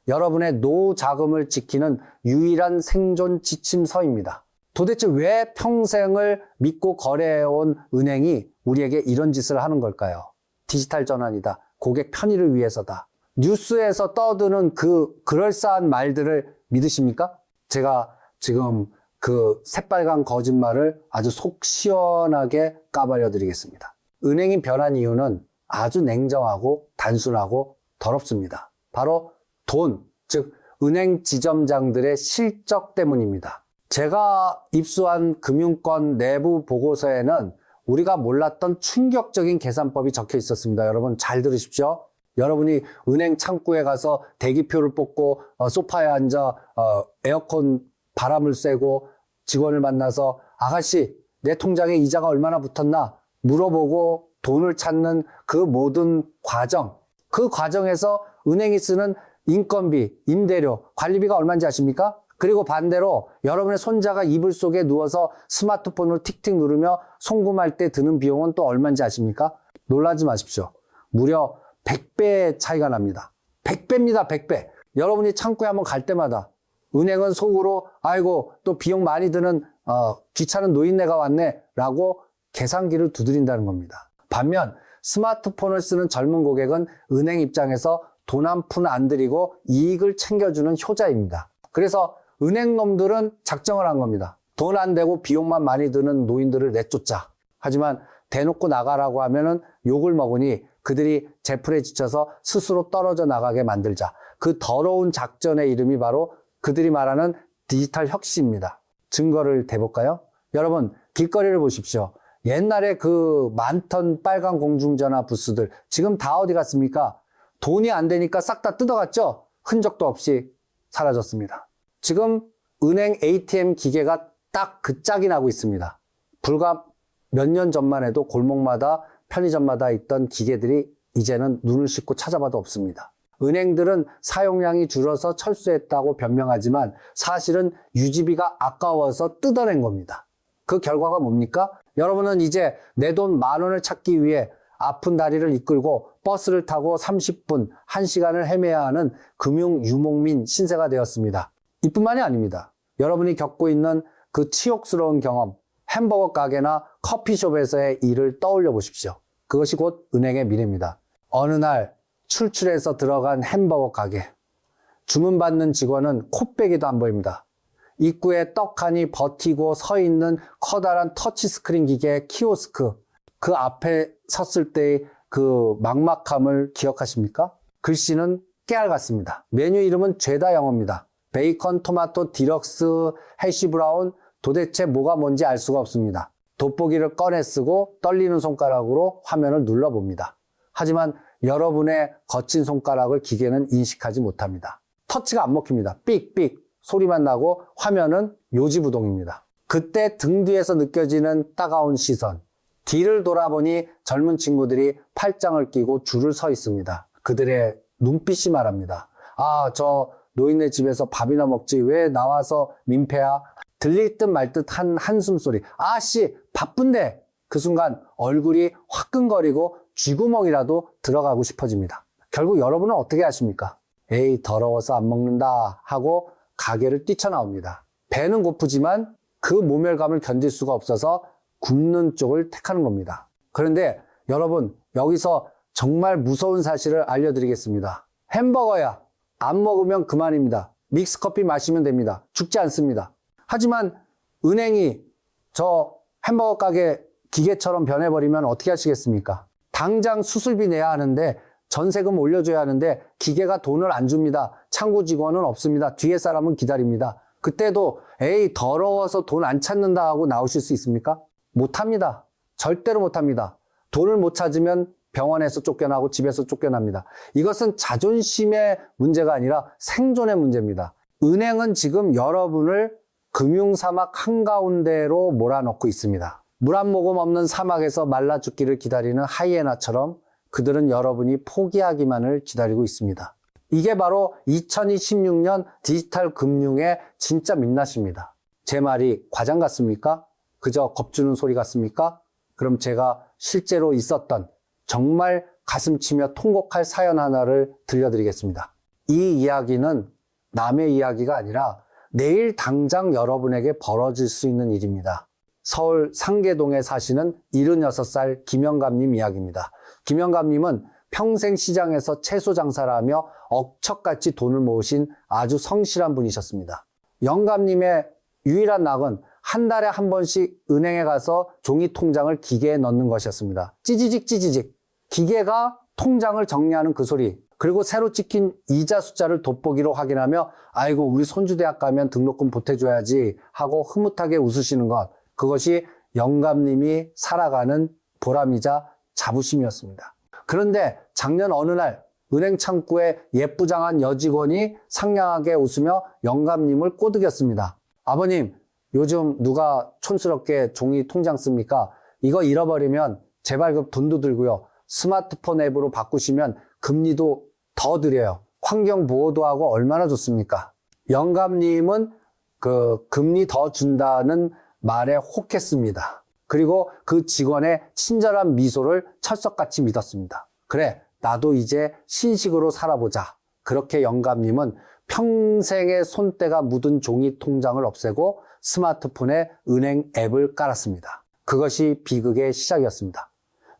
여러분의 노후 자금을 지키는 유일한 생존 지침서입니다. 도대체 왜 평생을 믿고 거래해온 은행이 우리에게 이런 짓을 하는 걸까요? 디지털 전환이다. 고객 편의를 위해서다. 뉴스에서 떠드는 그 그럴싸한 말들을 믿으십니까? 제가 지금 그 새빨간 거짓말을 아주 속 시원하게 까발려 드리겠습니다. 은행이 변한 이유는 아주 냉정하고 단순하고 더럽습니다. 바로 돈, 즉 은행 지점장들의 실적 때문입니다. 제가 입수한 금융권 내부 보고서에는 우리가 몰랐던 충격적인 계산법이 적혀 있었습니다. 여러분 잘 들으십시오. 여러분이 은행 창구에 가서 대기표를 뽑고 소파에 앉아 에어컨 바람을 쐬고 직원을 만나서 아가씨 내 통장에 이자가 얼마나 붙었나 물어보고 돈을 찾는 그 모든 과정, 그 과정에서 은행이 쓰는 인건비, 임대료, 관리비가 얼마인지 아십니까? 그리고 반대로 여러분의 손자가 이불 속에 누워서 스마트폰으로 틱틱 누르며 송금할 때 드는 비용은 또 얼마인지 아십니까? 놀라지 마십시오. 무려 100배의 차이가 납니다. 100배입니다, 100배. 여러분이 창구에 한번 갈 때마다 은행은 속으로 아이고 또 비용 많이 드는 귀찮은 노인네가 왔네 라고 계산기를 두드린다는 겁니다. 반면 스마트폰을 쓰는 젊은 고객은 은행 입장에서 돈 한 푼 안 들이고 이익을 챙겨주는 효자입니다. 그래서 은행놈들은 작정을 한 겁니다. 돈 안 되고 비용만 많이 드는 노인들을 내쫓자. 하지만 대놓고 나가라고 하면은 욕을 먹으니 그들이 제풀에 지쳐서 스스로 떨어져 나가게 만들자. 그 더러운 작전의 이름이 바로 그들이 말하는 디지털 혁신입니다. 증거를 대볼까요? 여러분 길거리를 보십시오. 옛날에 그 많던 빨간 공중전화 부스들 지금 다 어디 갔습니까? 돈이 안 되니까 싹 다 뜯어갔죠? 흔적도 없이 사라졌습니다. 지금 은행 ATM 기계가 딱 그 짝이 나고 있습니다. 불과 몇 년 전만 해도 골목마다 편의점마다 있던 기계들이 이제는 눈을 씻고 찾아봐도 없습니다. 은행들은 사용량이 줄어서 철수했다고 변명하지만 사실은 유지비가 아까워서 뜯어낸 겁니다. 그 결과가 뭡니까? 여러분은 이제 내 돈 10,000원을 찾기 위해 아픈 다리를 이끌고 버스를 타고 30분, 1시간을 헤매야 하는 금융 유목민 신세가 되었습니다. 이뿐만이 아닙니다. 여러분이 겪고 있는 그 치욕스러운 경험, 햄버거 가게나 커피숍에서의 일을 떠올려 보십시오. 그것이 곧 은행의 미래입니다. 어느 날 출출해서 들어간 햄버거 가게. 주문받는 직원은 코빼기도 안 보입니다. 입구에 떡하니 버티고 서 있는 커다란 터치스크린 기계 키오스크. 그 앞에 섰을 때의 그 막막함을 기억하십니까? 글씨는 깨알 같습니다. 메뉴 이름은 죄다 영어입니다. 베이컨, 토마토, 디럭스, 해시브라운, 도대체 뭐가 뭔지 알 수가 없습니다. 돋보기를 꺼내 쓰고 떨리는 손가락으로 화면을 눌러봅니다. 하지만 여러분의 거친 손가락을 기계는 인식하지 못합니다. 터치가 안 먹힙니다. 삑삑 소리만 나고 화면은 요지부동입니다. 그때 등 뒤에서 느껴지는 따가운 시선. 뒤를 돌아보니 젊은 친구들이 팔짱을 끼고 줄을 서 있습니다. 그들의 눈빛이 말합니다. 아, 저 노인네 집에서 밥이나 먹지 왜 나와서 민폐야? 들릴 듯 말 듯 한 한숨 소리. 아씨 바쁜데. 그 순간 얼굴이 화끈거리고 쥐구멍이라도 들어가고 싶어집니다. 결국 여러분은 어떻게 하십니까? 에이 더러워서 안 먹는다 하고 가게를 뛰쳐나옵니다. 배는 고프지만 그 모멸감을 견딜 수가 없어서 굶는 쪽을 택하는 겁니다. 그런데 여러분 여기서 정말 무서운 사실을 알려드리겠습니다. 햄버거야 안 먹으면 그만입니다. 믹스커피 마시면 됩니다. 죽지 않습니다. 하지만 은행이 저 햄버거 가게 기계처럼 변해버리면 어떻게 하시겠습니까? 당장 수술비 내야 하는데 전세금 올려줘야 하는데 기계가 돈을 안 줍니다. 창구 직원은 없습니다. 뒤에 사람은 기다립니다. 그때도 에이 더러워서 돈 안 찾는다 하고 나오실 수 있습니까? 못합니다. 절대로 못합니다. 돈을 못 찾으면 병원에서 쫓겨나고 집에서 쫓겨납니다. 이것은 자존심의 문제가 아니라 생존의 문제입니다. 은행은 지금 여러분을 금융사막 한가운데로 몰아넣고 있습니다. 물 한 모금 없는 사막에서 말라 죽기를 기다리는 하이에나처럼 그들은 여러분이 포기하기만을 기다리고 있습니다. 이게 바로 2026년 디지털 금융의 진짜 민낯입니다. 제 말이 과장 같습니까? 그저 겁주는 소리 같습니까? 그럼 제가 실제로 있었던 정말 가슴치며 통곡할 사연 하나를 들려드리겠습니다. 이 이야기는 남의 이야기가 아니라 내일 당장 여러분에게 벌어질 수 있는 일입니다. 서울 상계동에 사시는 76살 김영감님 이야기입니다. 김영감님은 평생 시장에서 채소 장사를 하며 억척같이 돈을 모으신 아주 성실한 분이셨습니다. 영감님의 유일한 낙은 한 달에 한 번씩 은행에 가서 종이 통장을 기계에 넣는 것이었습니다. 찌지직 찌지직. 기계가 통장을 정리하는 그 소리. 그리고 새로 찍힌 이자 숫자를 돋보기로 확인하며 아이고 우리 손주 대학 가면 등록금 보태줘야지 하고 흐뭇하게 웃으시는 것. 그것이 영감님이 살아가는 보람이자 자부심이었습니다. 그런데 작년 어느 날 은행 창구에 예쁘장한 여직원이 상냥하게 웃으며 영감님을 꼬드겼습니다. 아버님, 요즘 누가 촌스럽게 종이 통장 씁니까? 이거 잃어버리면 재발급 돈도 들고요. 스마트폰 앱으로 바꾸시면 금리도 더 드려요. 환경 보호도 하고 얼마나 좋습니까? 영감님은 그 금리 더 준다는 말에 혹했습니다. 그리고 그 직원의 친절한 미소를 철석같이 믿었습니다. 그래, 나도 이제 신식으로 살아보자. 그렇게 영감님은 평생의 손때가 묻은 종이 통장을 없애고 스마트폰에 은행 앱을 깔았습니다. 그것이 비극의 시작이었습니다.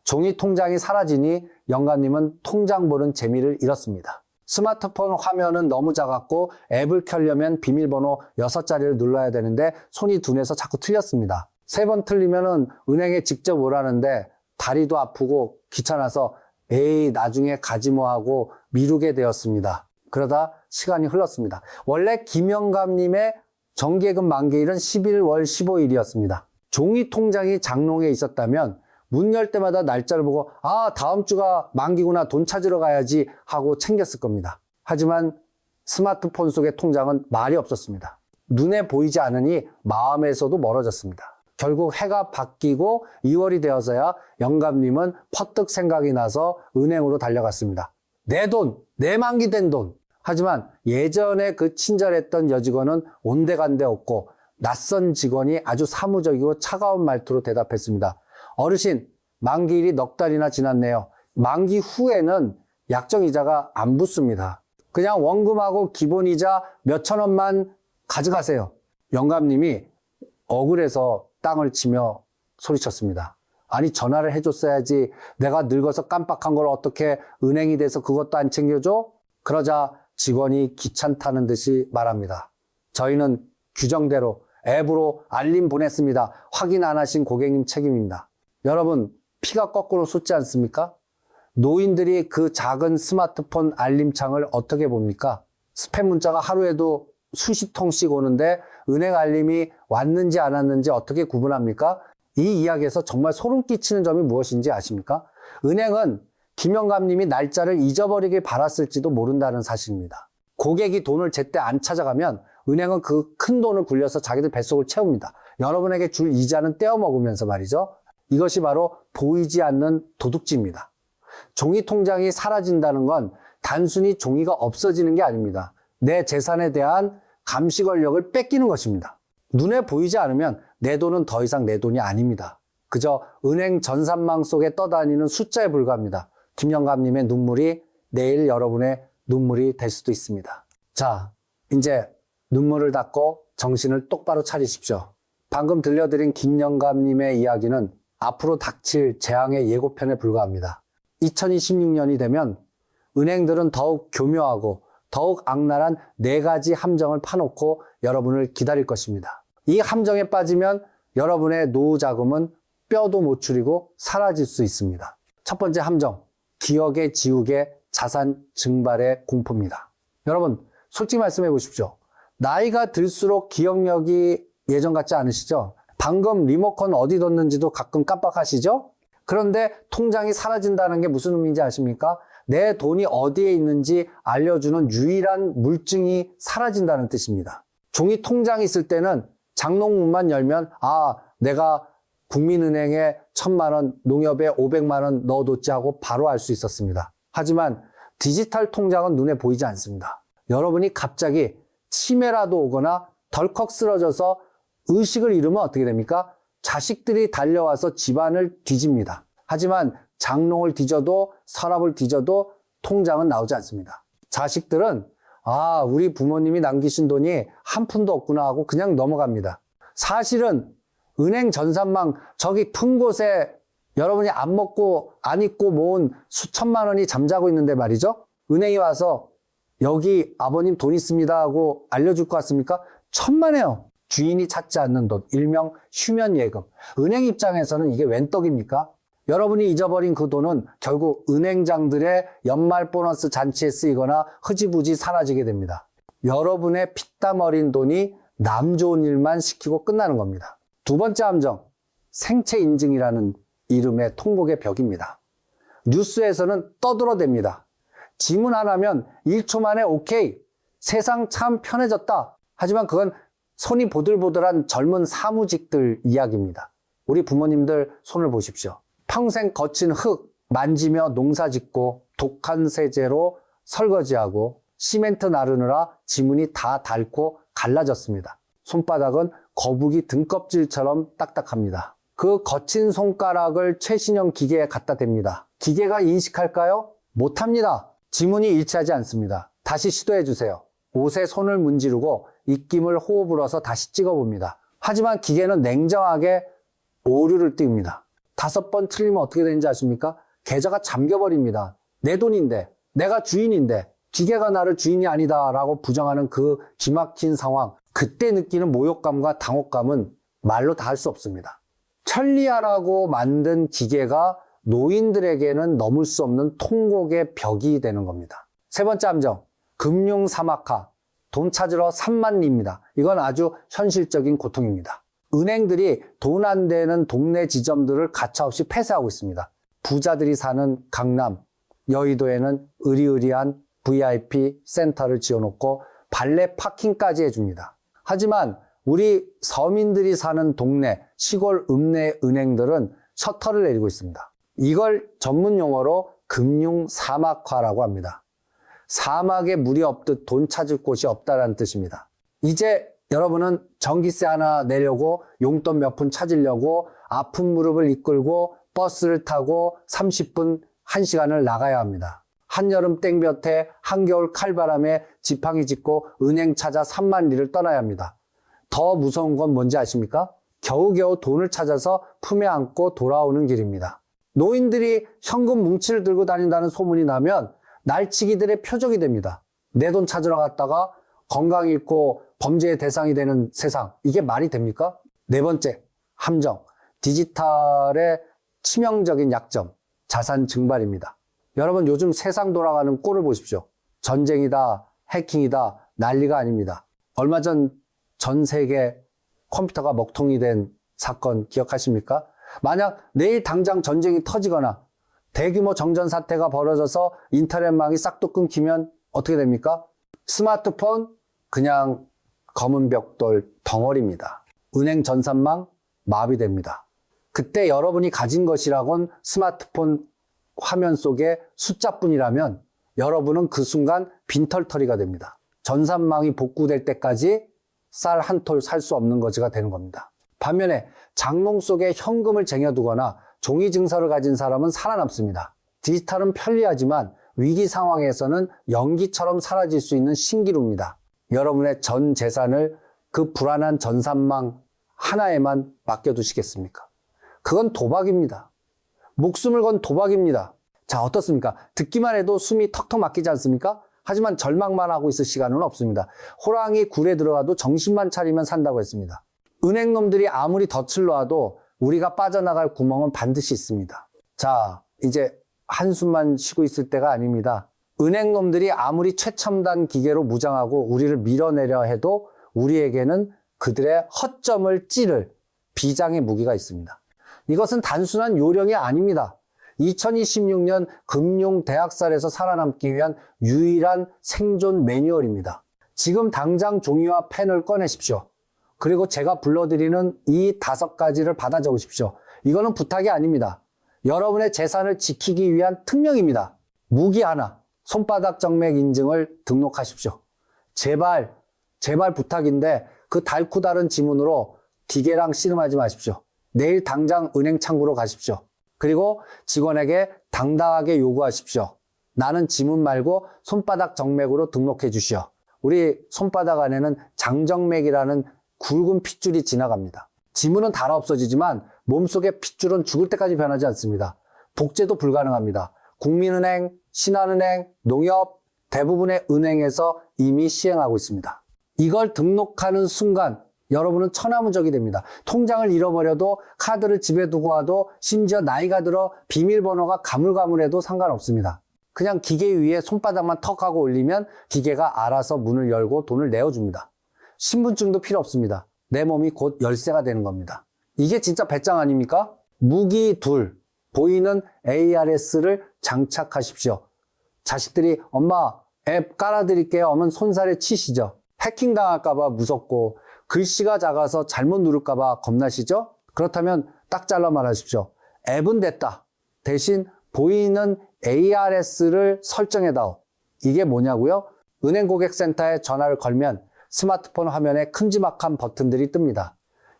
종이 통장이 사라지니 영감님은 통장 보는 재미를 잃었습니다. 스마트폰 화면은 너무 작았고 앱을 켜려면 비밀번호 6자리를 눌러야 되는데 손이 둔해서 자꾸 틀렸습니다. 3번 틀리면은 은행에 직접 오라는데 다리도 아프고 귀찮아서 에이 나중에 가지 뭐 하고 미루게 되었습니다. 그러다 시간이 흘렀습니다. 원래 김영감님의 정기예금 만기일은 11월 15일이었습니다. 종이 통장이 장롱에 있었다면 문 열 때마다 날짜를 보고 아 다음 주가 만기구나 돈 찾으러 가야지 하고 챙겼을 겁니다. 하지만 스마트폰 속의 통장은 말이 없었습니다. 눈에 보이지 않으니 마음에서도 멀어졌습니다. 결국 해가 바뀌고 2월이 되어서야 영감님은 퍼뜩 생각이 나서 은행으로 달려갔습니다. 내 돈, 내 만기된 돈. 하지만 예전에 그 친절했던 여직원은 온데간데 없고 낯선 직원이 아주 사무적이고 차가운 말투로 대답했습니다. 어르신, 만기일이 넉 달이나 지났네요. 만기 후에는 약정이자가 안 붙습니다. 그냥 원금하고 기본이자 몇천 원만 가져가세요. 영감님이 억울해서 땅을 치며 소리쳤습니다. 아니 전화를 해줬어야지. 내가 늙어서 깜빡한 걸 어떻게 은행이 돼서 그것도 안 챙겨줘? 그러자 직원이 귀찮다는 듯이 말합니다. 저희는 규정대로 앱으로 알림 보냈습니다. 확인 안 하신 고객님 책임입니다. 여러분, 피가 거꾸로 솟지 않습니까? 노인들이 그 작은 스마트폰 알림창을 어떻게 봅니까? 스팸 문자가 하루에도 수십 통씩 오는데 은행 알림이 왔는지 안 왔는지 어떻게 구분합니까? 이 이야기에서 정말 소름 끼치는 점이 무엇인지 아십니까? 은행은 김영감님이 날짜를 잊어버리길 바랐을지도 모른다는 사실입니다. 고객이 돈을 제때 안 찾아가면 은행은 그 큰 돈을 굴려서 자기들 뱃속을 채웁니다. 여러분에게 줄 이자는 떼어 먹으면서 말이죠. 이것이 바로 보이지 않는 도둑질입니다. 종이 통장이 사라진다는 건 단순히 종이가 없어지는 게 아닙니다. 내 재산에 대한 감시 권력을 뺏기는 것입니다. 눈에 보이지 않으면 내 돈은 더 이상 내 돈이 아닙니다. 그저 은행 전산망 속에 떠다니는 숫자에 불과합니다. 김영감님의 눈물이 내일 여러분의 눈물이 될 수도 있습니다. 자, 이제 눈물을 닦고 정신을 똑바로 차리십시오. 방금 들려드린 김영감님의 이야기는 앞으로 닥칠 재앙의 예고편에 불과합니다. 2026년이 되면 은행들은 더욱 교묘하고 더욱 악랄한 4가지 함정을 파놓고 여러분을 기다릴 것입니다. 이 함정에 빠지면 여러분의 노후 자금은 뼈도 못 추리고 사라질 수 있습니다. 첫 번째 함정, 기억의 지우개, 자산 증발의 공포입니다. 여러분, 솔직히 말씀해 보십시오. 나이가 들수록 기억력이 예전 같지 않으시죠? 방금 리모컨 어디 뒀는지도 가끔 깜빡하시죠? 그런데 통장이 사라진다는 게 무슨 의미인지 아십니까? 내 돈이 어디에 있는지 알려주는 유일한 물증이 사라진다는 뜻입니다. 종이 통장이 있을 때는 장롱문만 열면 아, 내가 국민은행에 1,000만 원, 농협에 500만 원 넣어뒀지 하고 바로 알 수 있었습니다. 하지만 디지털 통장은 눈에 보이지 않습니다. 여러분이 갑자기 치매라도 오거나 덜컥 쓰러져서 의식을 잃으면 어떻게 됩니까? 자식들이 달려와서 집안을 뒤집니다. 하지만 장롱을 뒤져도 서랍을 뒤져도 통장은 나오지 않습니다. 자식들은 아, 우리 부모님이 남기신 돈이 한 푼도 없구나 하고 그냥 넘어갑니다. 사실은 은행 전산망 저기 큰 곳에 여러분이 안 먹고 안 입고 모은 수천만 원이 잠자고 있는데 말이죠. 은행이 와서 여기 아버님 돈 있습니다 하고 알려줄 것 같습니까? 천만에요. 주인이 찾지 않는 돈, 일명 휴면예금. 은행 입장에서는 이게 웬 떡입니까? 여러분이 잊어버린 그 돈은 결국 은행장들의 연말 보너스 잔치에 쓰이거나 흐지부지 사라지게 됩니다. 여러분의 피땀 어린 돈이 남 좋은 일만 시키고 끝나는 겁니다. 두 번째 함정, 생체 인증이라는 이름의 통곡의 벽입니다. 뉴스에서는 떠들어댑니다. 지문 하나면 1초 만에 오케이, 세상 참 편해졌다. 하지만 그건 손이 보들보들한 젊은 사무직들 이야기입니다. 우리 부모님들 손을 보십시오. 평생 거친 흙 만지며 농사 짓고 독한 세제로 설거지하고 시멘트 나르느라 지문이 다 닳고 갈라졌습니다. 손바닥은 거북이 등껍질처럼 딱딱합니다. 그 거친 손가락을 최신형 기계에 갖다 댑니다. 기계가 인식할까요? 못합니다. 지문이 일치하지 않습니다. 다시 시도해 주세요. 옷에 손을 문지르고 입김을 호흡 불어서 다시 찍어봅니다. 하지만 기계는 냉정하게 오류를 띄웁니다. 5번 틀리면 어떻게 되는지 아십니까? 계좌가 잠겨버립니다. 내 돈인데, 내가 주인인데 기계가 나를 주인이 아니다라고 부정하는 그 기막힌 상황, 그때 느끼는 모욕감과 당혹감은 말로 다 할 수 없습니다. 천리안하고 만든 기계가 노인들에게는 넘을 수 없는 통곡의 벽이 되는 겁니다. 세 번째 함정, 금융 사막화, 돈 찾으러 산만리입니다. 이건 아주 현실적인 고통입니다. 은행들이 돈 안 되는 동네 지점들을 가차없이 폐쇄하고 있습니다. 부자들이 사는 강남, 여의도에는 의리의리한 VIP 센터를 지어놓고 발레 파킹까지 해줍니다. 하지만 우리 서민들이 사는 동네, 시골 읍내 은행들은 셔터를 내리고 있습니다. 이걸 전문 용어로 금융 사막화라고 합니다. 사막에 물이 없듯 돈 찾을 곳이 없다는 뜻입니다. 이제 여러분은 전기세 하나 내려고 용돈 몇 푼 찾으려고 아픈 무릎을 이끌고 버스를 타고 30분, 1시간을 나가야 합니다. 한여름 땡볕에 한겨울 칼바람에 지팡이 짚고 은행 찾아 3만 리를 떠나야 합니다. 더 무서운 건 뭔지 아십니까? 겨우겨우 돈을 찾아서 품에 안고 돌아오는 길입니다. 노인들이 현금 뭉치를 들고 다닌다는 소문이 나면 날치기들의 표적이 됩니다. 내 돈 찾으러 갔다가 건강 잃고 범죄의 대상이 되는 세상, 이게 말이 됩니까? 네 번째, 함정, 디지털의 치명적인 약점, 자산 증발입니다. 여러분 요즘 세상 돌아가는 꼴을 보십시오. 전쟁이다, 해킹이다, 난리가 아닙니다. 얼마 전 세계 컴퓨터가 먹통이 된 사건 기억하십니까? 만약 내일 당장 전쟁이 터지거나 대규모 정전 사태가 벌어져서 인터넷망이 싹도 끊기면 어떻게 됩니까? 스마트폰 그냥 검은 벽돌 덩어리입니다. 은행 전산망 마비됩니다. 그때 여러분이 가진 것이라곤 스마트폰 화면 속에 숫자뿐이라면 여러분은 그 순간 빈털터리가 됩니다. 전산망이 복구될 때까지 쌀 한 톨 살 수 없는 거지가 되는 겁니다. 반면에 장롱 속에 현금을 쟁여두거나 종이 증서를 가진 사람은 살아남습니다. 디지털은 편리하지만 위기 상황에서는 연기처럼 사라질 수 있는 신기루입니다. 여러분의 전 재산을 그 불안한 전산망 하나에만 맡겨두시겠습니까? 그건 도박입니다. 목숨을 건 도박입니다. 자, 어떻습니까? 듣기만 해도 숨이 턱턱 막히지 않습니까? 하지만 절망만 하고 있을 시간은 없습니다. 호랑이 굴에 들어가도 정신만 차리면 산다고 했습니다. 은행놈들이 아무리 덫을 놓아도 우리가 빠져나갈 구멍은 반드시 있습니다. 자, 이제 한숨만 쉬고 있을 때가 아닙니다. 은행놈들이 아무리 최첨단 기계로 무장하고 우리를 밀어내려 해도 우리에게는 그들의 허점을 찌를 비장의 무기가 있습니다. 이것은 단순한 요령이 아닙니다. 2026년 금융대학살에서 살아남기 위한 유일한 생존 매뉴얼입니다. 지금 당장 종이와 펜을 꺼내십시오. 그리고 제가 불러드리는 이 5가지를 받아 적으십시오. 이거는 부탁이 아닙니다. 여러분의 재산을 지키기 위한 특명입니다. 무기 하나, 손바닥 정맥 인증을 등록하십시오. 제발 부탁인데 그 달고 다른 지문으로 기계랑 씨름하지 마십시오. 내일 당장 은행 창구로 가십시오. 그리고 직원에게 당당하게 요구하십시오. 나는 지문 말고 손바닥 정맥으로 등록해 주시오. 우리 손바닥 안에는 장정맥이라는 굵은 핏줄이 지나갑니다. 지문은 다 없어지지만 몸속의 핏줄은 죽을 때까지 변하지 않습니다. 복제도 불가능합니다. 국민은행, 신한은행, 농협, 대부분의 은행에서 이미 시행하고 있습니다. 이걸 등록하는 순간 여러분은 천하무적이 됩니다. 통장을 잃어버려도 카드를 집에 두고 와도 심지어 나이가 들어 비밀번호가 가물가물해도 상관없습니다. 그냥 기계 위에 손바닥만 턱 하고 올리면 기계가 알아서 문을 열고 돈을 내어줍니다. 신분증도 필요 없습니다. 내 몸이 곧 열쇠가 되는 겁니다. 이게 진짜 배짱 아닙니까? 무기 둘, 보이는 ARS를 장착하십시오. 자식들이 엄마 앱 깔아드릴게요 하면 손살에 치시죠. 해킹 당할까봐 무섭고 글씨가 작아서 잘못 누를까봐 겁나시죠? 그렇다면 딱 잘라 말하십시오. 앱은 됐다. 대신 보이는 ARS를 설정해다오. 이게 뭐냐고요? 은행 고객센터에 전화를 걸면 스마트폰 화면에 큼지막한 버튼들이 뜹니다.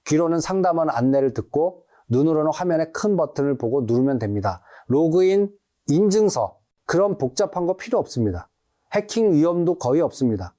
귀로는 상담원 안내를 듣고 눈으로는 화면에 큰 버튼을 보고 누르면 됩니다. 로그인, 인증서 그런 복잡한 거 필요 없습니다. 해킹 위험도 거의 없습니다.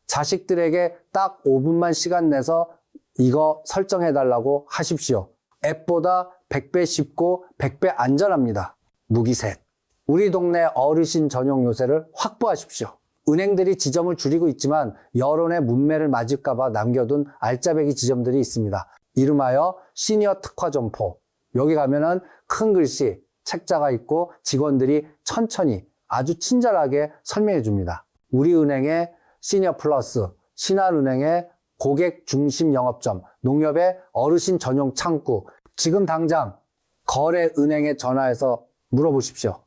자식들에게 딱 5분만 시간 내서 이거 설정해달라고 하십시오. 앱보다 100배 쉽고 100배 안전합니다. 무기 셋. 우리 동네 어르신 전용 요새를 확보하십시오. 은행들이 지점을 줄이고 있지만 여론의 문매를 맞을까봐 남겨둔 알짜배기 지점들이 있습니다. 이름하여 시니어 특화 점포. 여기 가면은 큰 글씨, 책자가 있고 직원들이 천천히 아주 친절하게 설명해 줍니다. 우리 은행의 시니어 플러스, 신한은행의 고객 중심 영업점, 농협의 어르신 전용 창구, 지금 당장 거래은행에 전화해서 물어보십시오.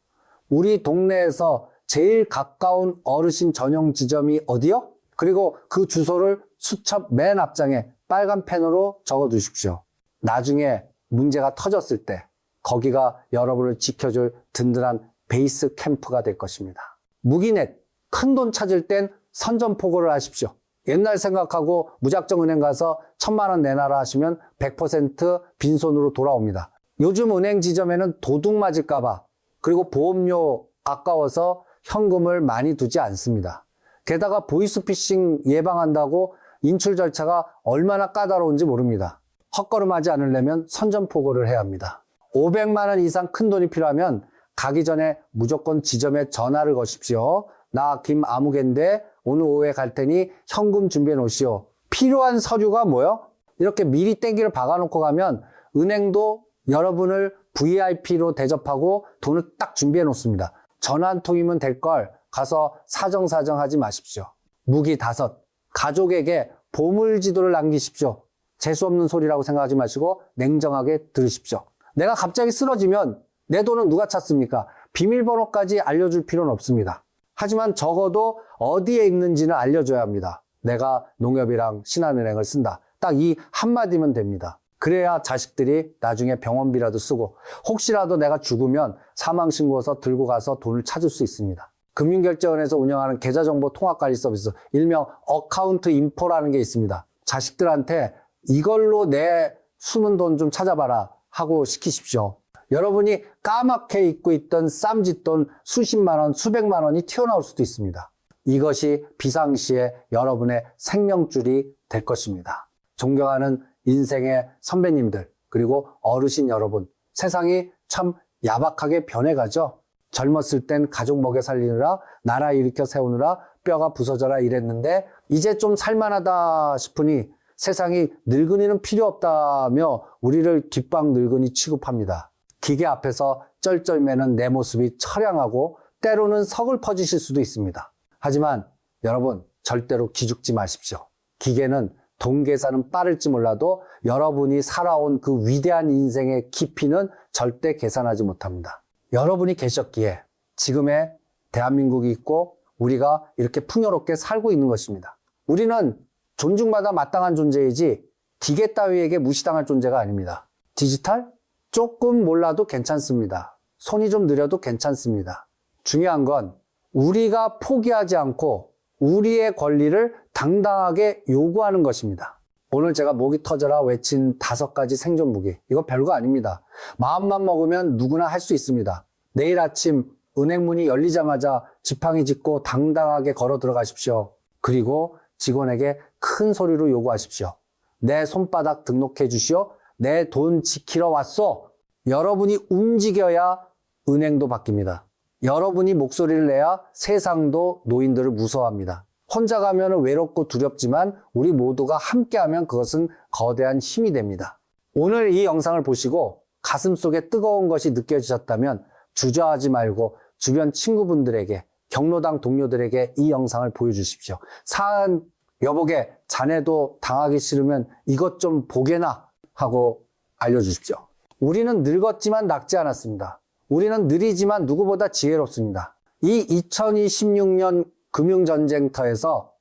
우리 동네에서 제일 가까운 어르신 전용 지점이 어디요? 그리고 그 주소를 수첩 맨 앞장에 빨간 펜으로 적어 두십시오. 나중에 문제가 터졌을 때 거기가 여러분을 지켜줄 든든한 베이스 캠프가 될 것입니다. 무기넷, 큰 돈 찾을 땐 선전포고를 하십시오. 옛날 생각하고 무작정 은행 가서 1,000만 원 내놔라 하시면 100% 빈손으로 돌아옵니다. 요즘 은행 지점에는 도둑 맞을까봐 그리고 보험료 아까워서 현금을 많이 두지 않습니다. 게다가 보이스피싱 예방한다고 인출 절차가 얼마나 까다로운지 모릅니다. 헛걸음하지 않으려면 선전포고를 해야 합니다. 500만 원 이상 큰 돈이 필요하면 가기 전에 무조건 지점에 전화를 거십시오. 나 김아무개인데 오늘 오후에 갈 테니 현금 준비해 놓으시오. 필요한 서류가 뭐요? 이렇게 미리 땡기를 박아놓고 가면 은행도 여러분을 VIP로 대접하고 돈을 딱 준비해 놓습니다. 전화 한 통이면 될 걸 가서 사정사정하지 마십시오. 무기 5, 가족에게 보물지도를 남기십시오. 재수없는 소리라고 생각하지 마시고 냉정하게 들으십시오. 내가 갑자기 쓰러지면 내 돈은 누가 찾습니까? 비밀번호까지 알려줄 필요는 없습니다. 하지만 적어도 어디에 있는지는 알려줘야 합니다. 내가 농협이랑 신한은행을 쓴다. 딱 이 한마디면 됩니다. 그래야 자식들이 나중에 병원비라도 쓰고 혹시라도 내가 죽으면 사망신고서 들고 가서 돈을 찾을 수 있습니다. 금융결제원에서 운영하는 계좌정보 통합관리 서비스, 일명 어카운트 인포라는 게 있습니다. 자식들한테 이걸로 내 숨은 돈 좀 찾아봐라 하고 시키십시오. 여러분이 까맣게 잊고 있던 쌈짓돈 수십만 원, 수백만 원이 튀어나올 수도 있습니다. 이것이 비상시에 여러분의 생명줄이 될 것입니다. 존경하는 인생의 선배님들, 그리고 어르신 여러분, 세상이 참 야박하게 변해가죠. 젊었을 땐 가족 먹여 살리느라, 나라 일으켜 세우느라 뼈가 부서져라 이랬는데 이제 좀 살만하다 싶으니 세상이 늙은이는 필요 없다며 우리를 뒷방 늙은이 취급합니다. 기계 앞에서 쩔쩔매는 내 모습이 처량하고 때로는 서글퍼지실 수도 있습니다. 하지만 여러분 절대로 기죽지 마십시오. 기계는 돈 계산은 빠를지 몰라도 여러분이 살아온 그 위대한 인생의 깊이는 절대 계산하지 못합니다. 여러분이 계셨기에 지금의 대한민국이 있고 우리가 이렇게 풍요롭게 살고 있는 것입니다. 우리는 존중받아 마땅한 존재이지 기계 따위에게 무시당할 존재가 아닙니다. 디지털? 조금 몰라도 괜찮습니다. 손이 좀 느려도 괜찮습니다. 중요한 건 우리가 포기하지 않고 우리의 권리를 당당하게 요구하는 것입니다. 오늘 제가 목이 터져라 외친 5가지 생존 무기, 이거 별거 아닙니다. 마음만 먹으면 누구나 할 수 있습니다. 내일 아침 은행 문이 열리자마자 지팡이 짚고 당당하게 걸어 들어가십시오. 그리고 직원에게 큰 소리로 요구하십시오. 내 손바닥 등록해 주시오. 내 돈 지키러 왔소. 여러분이 움직여야 은행도 바뀝니다. 여러분이 목소리를 내야 세상도 노인들을 무서워합니다. 혼자 가면 외롭고 두렵지만 우리 모두가 함께하면 그것은 거대한 힘이 됩니다. 오늘 이 영상을 보시고 가슴속에 뜨거운 것이 느껴지셨다면 주저하지 말고 주변 친구분들에게, 경로당 동료들에게 이 영상을 보여주십시오. 사은 여보게, 자네도 당하기 싫으면 이것 좀 보게나 하고 알려주십시오. 우리는 늙었지만 늙지 않았습니다. 우리는 느리지만 누구보다 지혜롭습니다. 이 2026년 금융전쟁터에서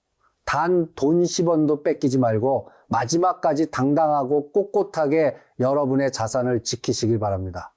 단 돈 10원도 뺏기지 말고 마지막까지 당당하고 꼿꼿하게 여러분의 자산을 지키시길 바랍니다.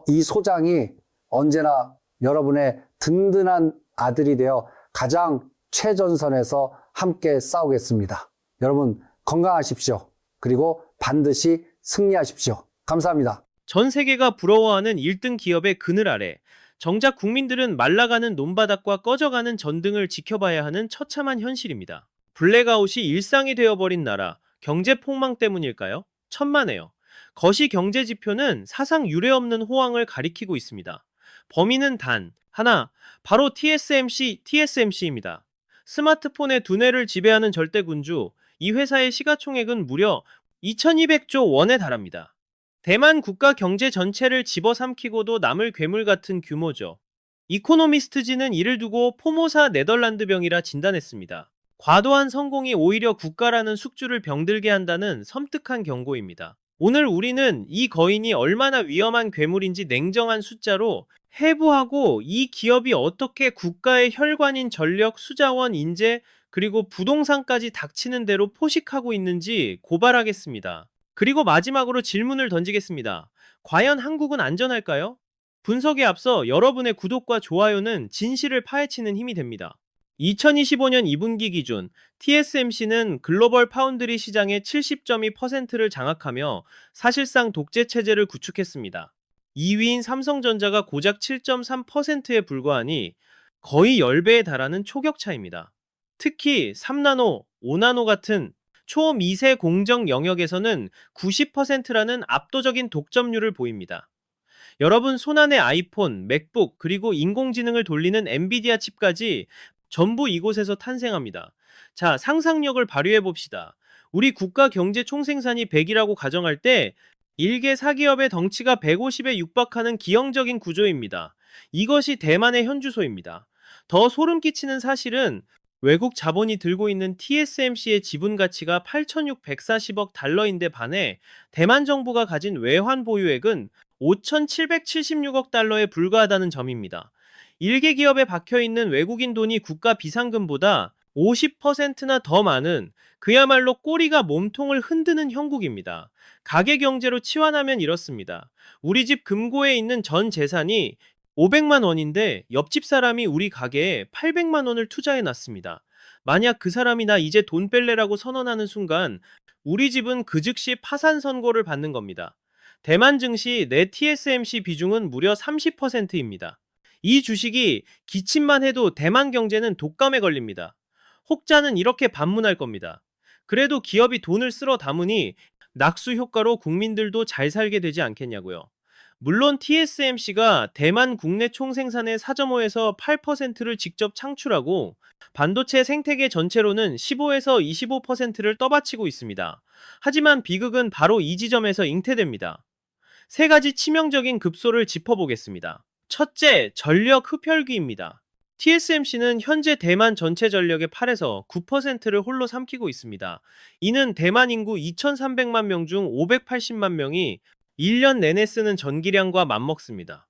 이 소장이 언제나 여러분의 든든한 아들이 되어 가장 최전선에서 함께 싸우겠습니다. 여러분 건강하십시오. 그리고 반드시 승리하십시오. 감사합니다. 전 세계가 부러워하는 1등 기업의 그늘 아래 정작 국민들은 말라가는 논바닥과 꺼져가는 전등을 지켜봐야 하는 처참한 현실입니다. 블랙아웃이 일상이 되어버린 나라, 경제 폭망 때문일까요? 천만에요. 거시 경제 지표는 사상 유례없는 호황을 가리키고 있습니다. 범인은 단 하나, 바로 TSMC입니다. 스마트폰의 두뇌를 지배하는 절대군주, 이 회사의 시가총액은 무려 2200조 원에 달합니다. 대만 국가 경제 전체를 집어삼키고도 남을 괴물 같은 규모죠. 이코노미스트지는 이를 두고 포모사 네덜란드병이라 진단했습니다. 과도한 성공이 오히려 국가라는 숙주를 병들게 한다는 섬뜩한 경고입니다. 오늘 우리는 이 거인이 얼마나 위험한 괴물인지 냉정한 숫자로 해부하고 이 기업이 어떻게 국가의 혈관인 전력, 수자원, 인재, 그리고 부동산까지 닥치는 대로 포식하고 있는지 고발하겠습니다. 그리고 마지막으로 질문을 던지겠습니다. 과연 한국은 안전할까요? 분석에 앞서 여러분의 구독과 좋아요는 진실을 파헤치는 힘이 됩니다. 2025년 2분기 기준 TSMC는 글로벌 파운드리 시장의 70.2%를 장악하며 사실상 독재 체제를 구축했습니다. 2위인 삼성전자가 고작 7.3%에 불과하니 거의 10배에 달하는 초격차입니다. 특히 3나노, 5나노 같은 초미세 공정 영역에서는 90%라는 압도적인 독점률을 보입니다. 여러분 손안의 아이폰, 맥북, 그리고 인공지능을 돌리는 엔비디아 칩까지 전부 이곳에서 탄생합니다. 자, 상상력을 발휘해봅시다. 우리 국가 경제 총생산이 100이라고 가정할 때 1개 4기업의 덩치가 150에 육박하는 기형적인 구조입니다. 이것이 대만의 현주소입니다. 더 소름 끼치는 사실은 외국 자본이 들고 있는 TSMC의 지분 가치가 8,640억 달러인데 반해 대만 정부가 가진 외환 보유액은 5,776억 달러에 불과하다는 점입니다. 일개 기업에 박혀있는 외국인 돈이 국가 비상금보다 50%나 더 많은 그야말로 꼬리가 몸통을 흔드는 형국입니다. 가계 경제로 치환하면 이렇습니다. 우리 집 금고에 있는 전 재산이 500만 원인데 옆집 사람이 우리 가게에 800만 원을 투자해 놨습니다. 만약 그 사람이 나 이제 돈 뺄래라고 선언하는 순간 우리 집은 그 즉시 파산 선고를 받는 겁니다. 대만 증시 내 TSMC 비중은 무려 30%입니다. 이 주식이 기침만 해도 대만 경제는 독감에 걸립니다. 혹자는 이렇게 반문할 겁니다. 그래도 기업이 돈을 쓸어 담으니 낙수 효과로 국민들도 잘 살게 되지 않겠냐고요. 물론 TSMC가 대만 국내 총생산의 4.5에서 8%를 직접 창출하고 반도체 생태계 전체로는 15에서 25%를 떠받치고 있습니다. 하지만 비극은 바로 이 지점에서 잉태됩니다. 세 가지 치명적인 급소를 짚어보겠습니다. 첫째, 전력 흡혈귀입니다. TSMC는 현재 대만 전체 전력의 8에서 9%를 홀로 삼키고 있습니다. 이는 대만 인구 2,300만 명 중 580만 명이 1년 내내 쓰는 전기량과 맞먹습니다.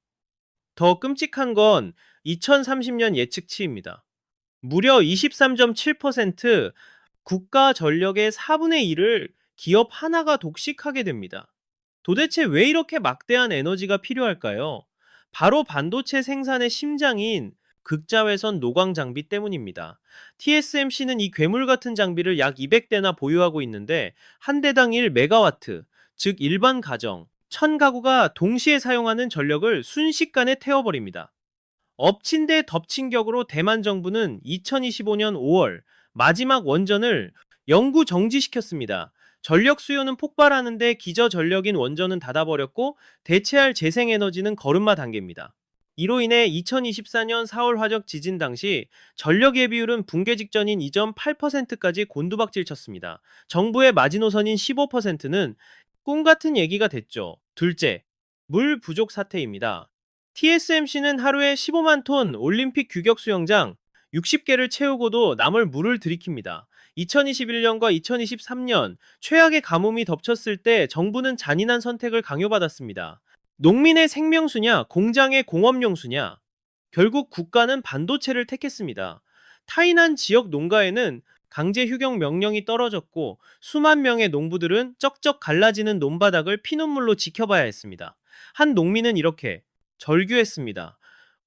더 끔찍한 건 2030년 예측치입니다. 무려 23.7%, 국가 전력의 4분의 1을 기업 하나가 독식하게 됩니다. 도대체 왜 이렇게 막대한 에너지가 필요할까요? 바로 반도체 생산의 심장인 극자외선 노광 장비 때문입니다. TSMC는 이 괴물 같은 장비를 약 200대나 보유하고 있는데 한 대당 1메가와트, 즉 일반 가정 1000가구가 동시에 사용하는 전력을 순식간에 태워버립니다. 엎친 데 덮친 격으로 대만 정부는 2025년 5월 마지막 원전을 영구 정지시켰습니다. 전력 수요는 폭발하는데 기저전력인 원전은 닫아버렸고 대체할 재생에너지는 걸음마 단계입니다. 이로 인해 2024년 4월 화적 지진 당시 전력 예비율은 붕괴 직전인 2.8%까지 곤두박질 쳤습니다. 정부의 마지노선인 15%는 꿈같은 얘기가 됐죠. 둘째, 물 부족 사태입니다. TSMC는 하루에 15만 톤 올림픽 규격 수영장 60개를 채우고도 남을 물을 들이킵니다. 2021년과 2023년 최악의 가뭄이 덮쳤을 때 정부는 잔인한 선택을 강요받았습니다. 농민의 생명수냐, 공장의 공업용수냐. 결국 국가는 반도체를 택했습니다. 타인한 지역 농가에는 강제 휴경 명령이 떨어졌고 수만 명의 농부들은 쩍쩍 갈라지는 논바닥을 피눈물로 지켜봐야 했습니다. 한 농민은 이렇게 절규했습니다.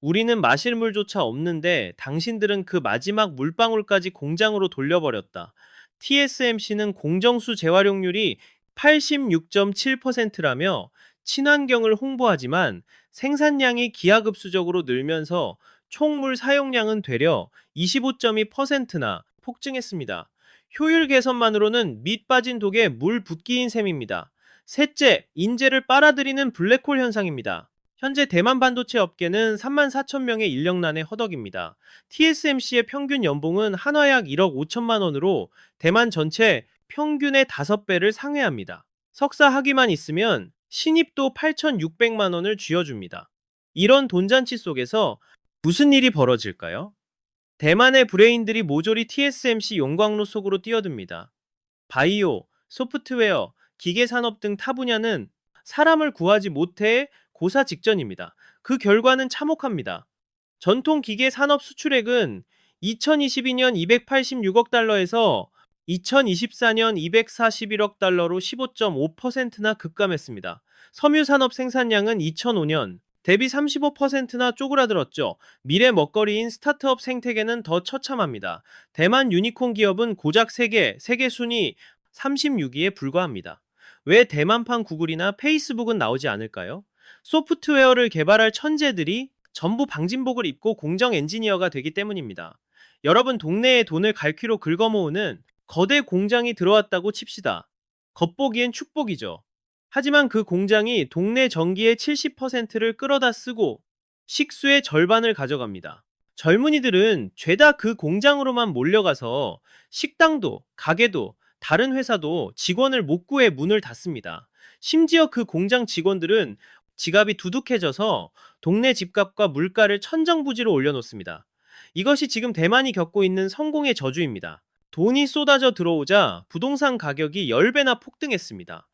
우리는 마실 물조차 없는데 당신들은 그 마지막 물방울까지 공장으로 돌려버렸다. TSMC는 공정수 재활용률이 86.7%라며 친환경을 홍보하지만 생산량이 기하급수적으로 늘면서 총물 사용량은 되려 25.2%나 폭증했습니다. 효율 개선만으로는 밑 빠진 독에 물 붓기인 셈입니다. 셋째, 인재를 빨아들이는 블랙홀 현상입니다. 현재 대만 반도체 업계는 3만 4천 명의 인력난에 허덕입니다. TSMC의 평균 연봉은 한화약 1억 5천만 원으로 대만 전체 평균의 5배를 상회합니다. 석사 학위만 있으면 신입도 8,600만 원을 쥐어줍니다. 이런 돈잔치 속에서 무슨 일이 벌어질까요? 대만의 브레인들이 모조리 TSMC 용광로 속으로 뛰어듭니다. 바이오, 소프트웨어, 기계산업 등 타 분야는 사람을 구하지 못해 고사 직전입니다. 그 결과는 참혹합니다. 전통 기계 산업 수출액은 2022년 286억 달러에서 2024년 241억 달러로 15.5%나 급감했습니다. 섬유 산업 생산량은 2005년 대비 35%나 쪼그라들었죠. 미래 먹거리인 스타트업 생태계는 더 처참합니다. 대만 유니콘 기업은 고작 3개, 세계 순위 36위에 불과합니다. 왜 대만판 구글이나 페이스북은 나오지 않을까요? 소프트웨어를 개발할 천재들이 전부 방진복을 입고 공정 엔지니어가 되기 때문입니다. 여러분 동네에 돈을 갈퀴로 긁어모으는 거대 공장이 들어왔다고 칩시다. 겉보기엔 축복이죠. 하지만 그 공장이 동네 전기의 70%를 끌어다 쓰고 식수의 절반을 가져갑니다. 젊은이들은 죄다 그 공장으로만 몰려가서 식당도, 가게도, 다른 회사도 직원을 못 구해 문을 닫습니다. 심지어 그 공장 직원들은 지갑이 두둑해져서 동네 집값과 물가를 천정부지로 올려놓습니다. 이것이 지금 대만이 겪고 있는 성공의 저주입니다. 돈이 쏟아져 들어오자 부동산 가격이 10배나 폭등했습니다.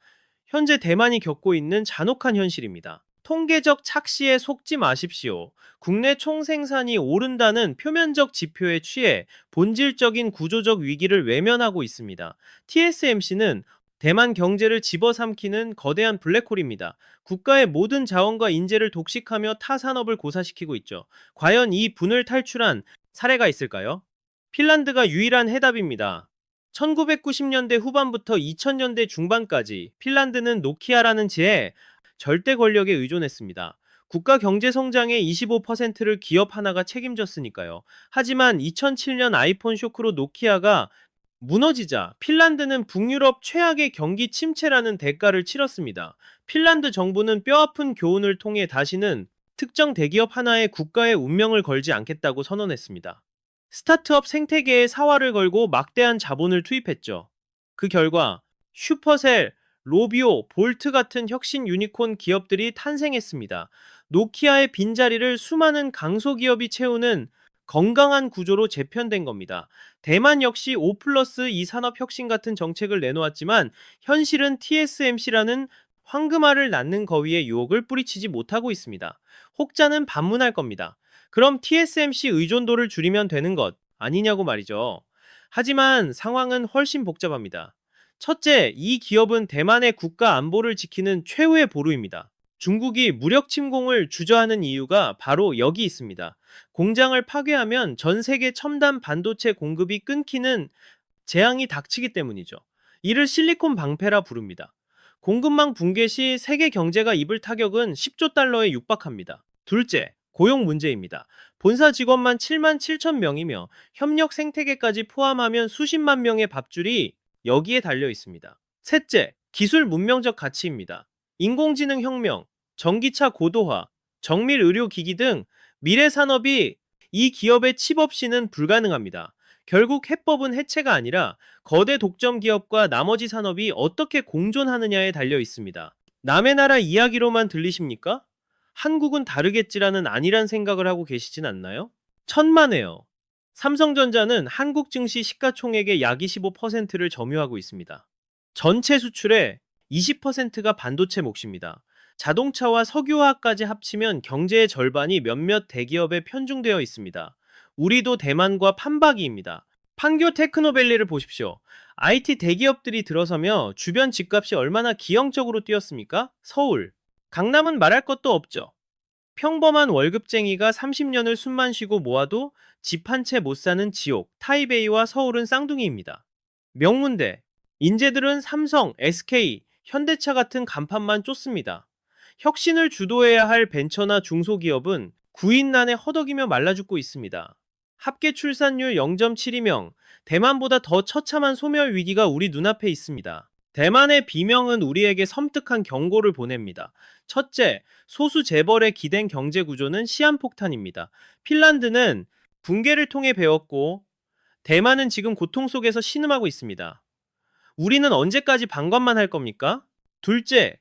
현재 대만이 겪고 있는 잔혹한 현실입니다. 통계적 착시에 속지 마십시오. 국내 총생산이 오른다는 표면적 지표에 취해 본질적인 구조적 위기를 외면하고 있습니다. TSMC는 대만 경제를 집어삼키는 거대한 블랙홀입니다. 국가의 모든 자원과 인재를 독식하며 타 산업을 고사시키고 있죠. 과연 이 분을 탈출한 사례가 있을까요? 핀란드가 유일한 해답입니다. 1990년대 후반부터 2000년대 중반까지 핀란드는 노키아라는 지에 절대 권력에 의존했습니다. 국가 경제 성장의 25%를 기업 하나가 책임졌으니까요. 하지만 2007년 아이폰 쇼크로 노키아가 무너지자 핀란드는 북유럽 최악의 경기 침체라는 대가를 치렀습니다. 핀란드 정부는 뼈아픈 교훈을 통해 다시는 특정 대기업 하나의 국가의 운명을 걸지 않겠다고 선언했습니다. 스타트업 생태계에 사활을 걸고 막대한 자본을 투입했죠. 그 결과 슈퍼셀, 로비오, 볼트 같은 혁신 유니콘 기업들이 탄생했습니다. 노키아의 빈자리를 수많은 강소기업이 채우는 건강한 구조로 재편된 겁니다. 대만 역시 5+2 산업 혁신 같은 정책을 내놓았지만 현실은 TSMC라는 황금알을 낳는 거위의 유혹을 뿌리치지 못하고 있습니다. 혹자는 반문할 겁니다. 그럼 TSMC 의존도를 줄이면 되는 것 아니냐고 말이죠. 하지만 상황은 훨씬 복잡합니다. 첫째, 이 기업은 대만의 국가 안보를 지키는 최후의 보루입니다. 중국이 무력 침공을 주저하는 이유가 바로 여기 있습니다. 공장을 파괴하면 전 세계 첨단 반도체 공급이 끊기는 재앙이 닥치기 때문이죠. 이를 실리콘 방패라 부릅니다. 공급망 붕괴 시 세계 경제가 입을 타격은 10조 달러에 육박합니다. 둘째, 고용 문제입니다. 본사 직원만 7만 7천 명이며 협력 생태계까지 포함하면 수십만 명의 밥줄이 여기에 달려 있습니다. 셋째, 기술 문명적 가치입니다. 인공지능 혁명, 전기차 고도화, 정밀 의료기기 등 미래 산업이 이 기업의 칩 없이는 불가능합니다. 결국 해법은 해체가 아니라 거대 독점 기업과 나머지 산업이 어떻게 공존하느냐에 달려 있습니다. 남의 나라 이야기로만 들리십니까? 한국은 다르겠지라는 아니란 생각을 하고 계시진 않나요? 천만에요. 삼성전자는 한국 증시 시가총액의 약 25%를 점유하고 있습니다. 전체 수출의 20%가 반도체 몫입니다. 자동차와 석유화학까지 합치면 경제의 절반이 몇몇 대기업에 편중되어 있습니다. 우리도 대만과 판박이입니다. 판교 테크노밸리를 보십시오. IT 대기업들이 들어서며 주변 집값이 얼마나 기형적으로 뛰었습니까? 서울, 강남은 말할 것도 없죠. 평범한 월급쟁이가 30년을 숨만 쉬고 모아도 집 한 채 못 사는 지옥, 타이베이와 서울은 쌍둥이입니다. 명문대, 인재들은 삼성, SK, 현대차 같은 간판만 쫓습니다. 혁신을 주도해야 할 벤처나 중소기업은 구인난에 허덕이며 말라 죽고 있습니다. 합계 출산율 0.72명, 대만보다 더 처참한 소멸 위기가 우리 눈앞에 있습니다. 대만의 비명은 우리에게 섬뜩한 경고를 보냅니다. 첫째, 소수 재벌에 기댄 경제 구조는 시한폭탄입니다. 핀란드는 붕괴를 통해 배웠고 대만은 지금 고통 속에서 신음하고 있습니다. 우리는 언제까지 방관만 할 겁니까? 둘째,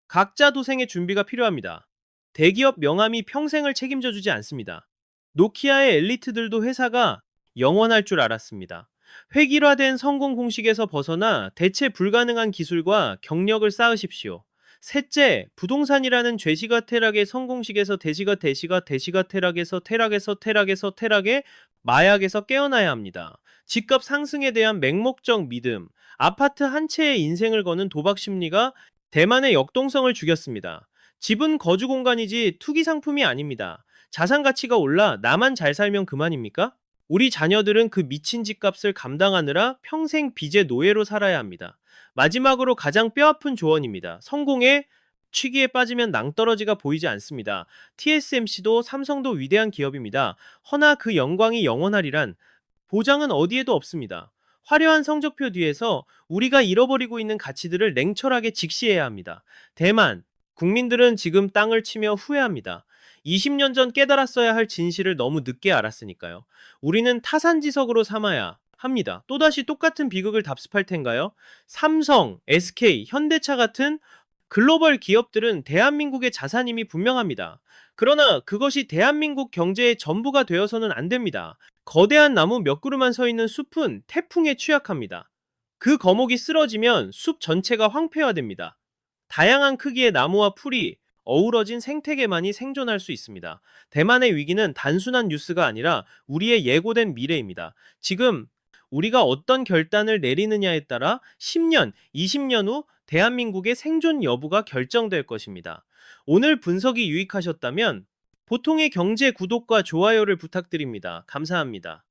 각자 도생의 준비가 필요합니다. 대기업 명함이 평생을 책임져 주지 않습니다. 노키아의 엘리트들도 회사가 영원할 줄 알았습니다. 획일화된 성공 공식에서 벗어나 대체 불가능한 기술과 경력을 쌓으십시오. 셋째, 부동산이라는 죄시가 태락의 성공식에서 대시가 태락에서 태락의 마약에서 깨어나야 합니다. 집값 상승에 대한 맹목적 믿음, 아파트 한 채의 인생을 거는 도박 심리가 대만의 역동성을 죽였습니다. 집은 거주 공간이지 투기 상품이 아닙니다. 자산 가치가 올라 나만 잘 살면 그만입니까? 우리 자녀들은 그 미친 집값을 감당하느라 평생 빚의 노예로 살아야 합니다. 마지막으로 가장 뼈아픈 조언입니다. 성공에 취기에 빠지면 낭떠러지가 보이지 않습니다. TSMC도 삼성도 위대한 기업입니다. 허나 그 영광이 영원하리란 보장은 어디에도 없습니다. 화려한 성적표 뒤에서 우리가 잃어버리고 있는 가치들을 냉철하게 직시해야 합니다. 대만, 국민들은 지금 땅을 치며 후회합니다. 20년 전 깨달았어야 할 진실을 너무 늦게 알았으니까요. 우리는 타산지석으로 삼아야 합니다. 또다시 똑같은 비극을 답습할 텐가요? 삼성, SK, 현대차 같은 글로벌 기업들은 대한민국의 자산임이 분명합니다. 그러나 그것이 대한민국 경제의 전부가 되어서는 안 됩니다. 거대한 나무 몇 그루만 서 있는 숲은 태풍에 취약합니다. 그 거목이 쓰러지면 숲 전체가 황폐화됩니다. 다양한 크기의 나무와 풀이 어우러진 생태계만이 생존할 수 있습니다. 대만의 위기는 단순한 뉴스가 아니라 우리의 예고된 미래입니다. 지금 우리가 어떤 결단을 내리느냐에 따라 10년, 20년 후 대한민국의 생존 여부가 결정될 것입니다. 오늘 분석이 유익하셨다면 보통의 경제 구독과 좋아요를 부탁드립니다. 감사합니다.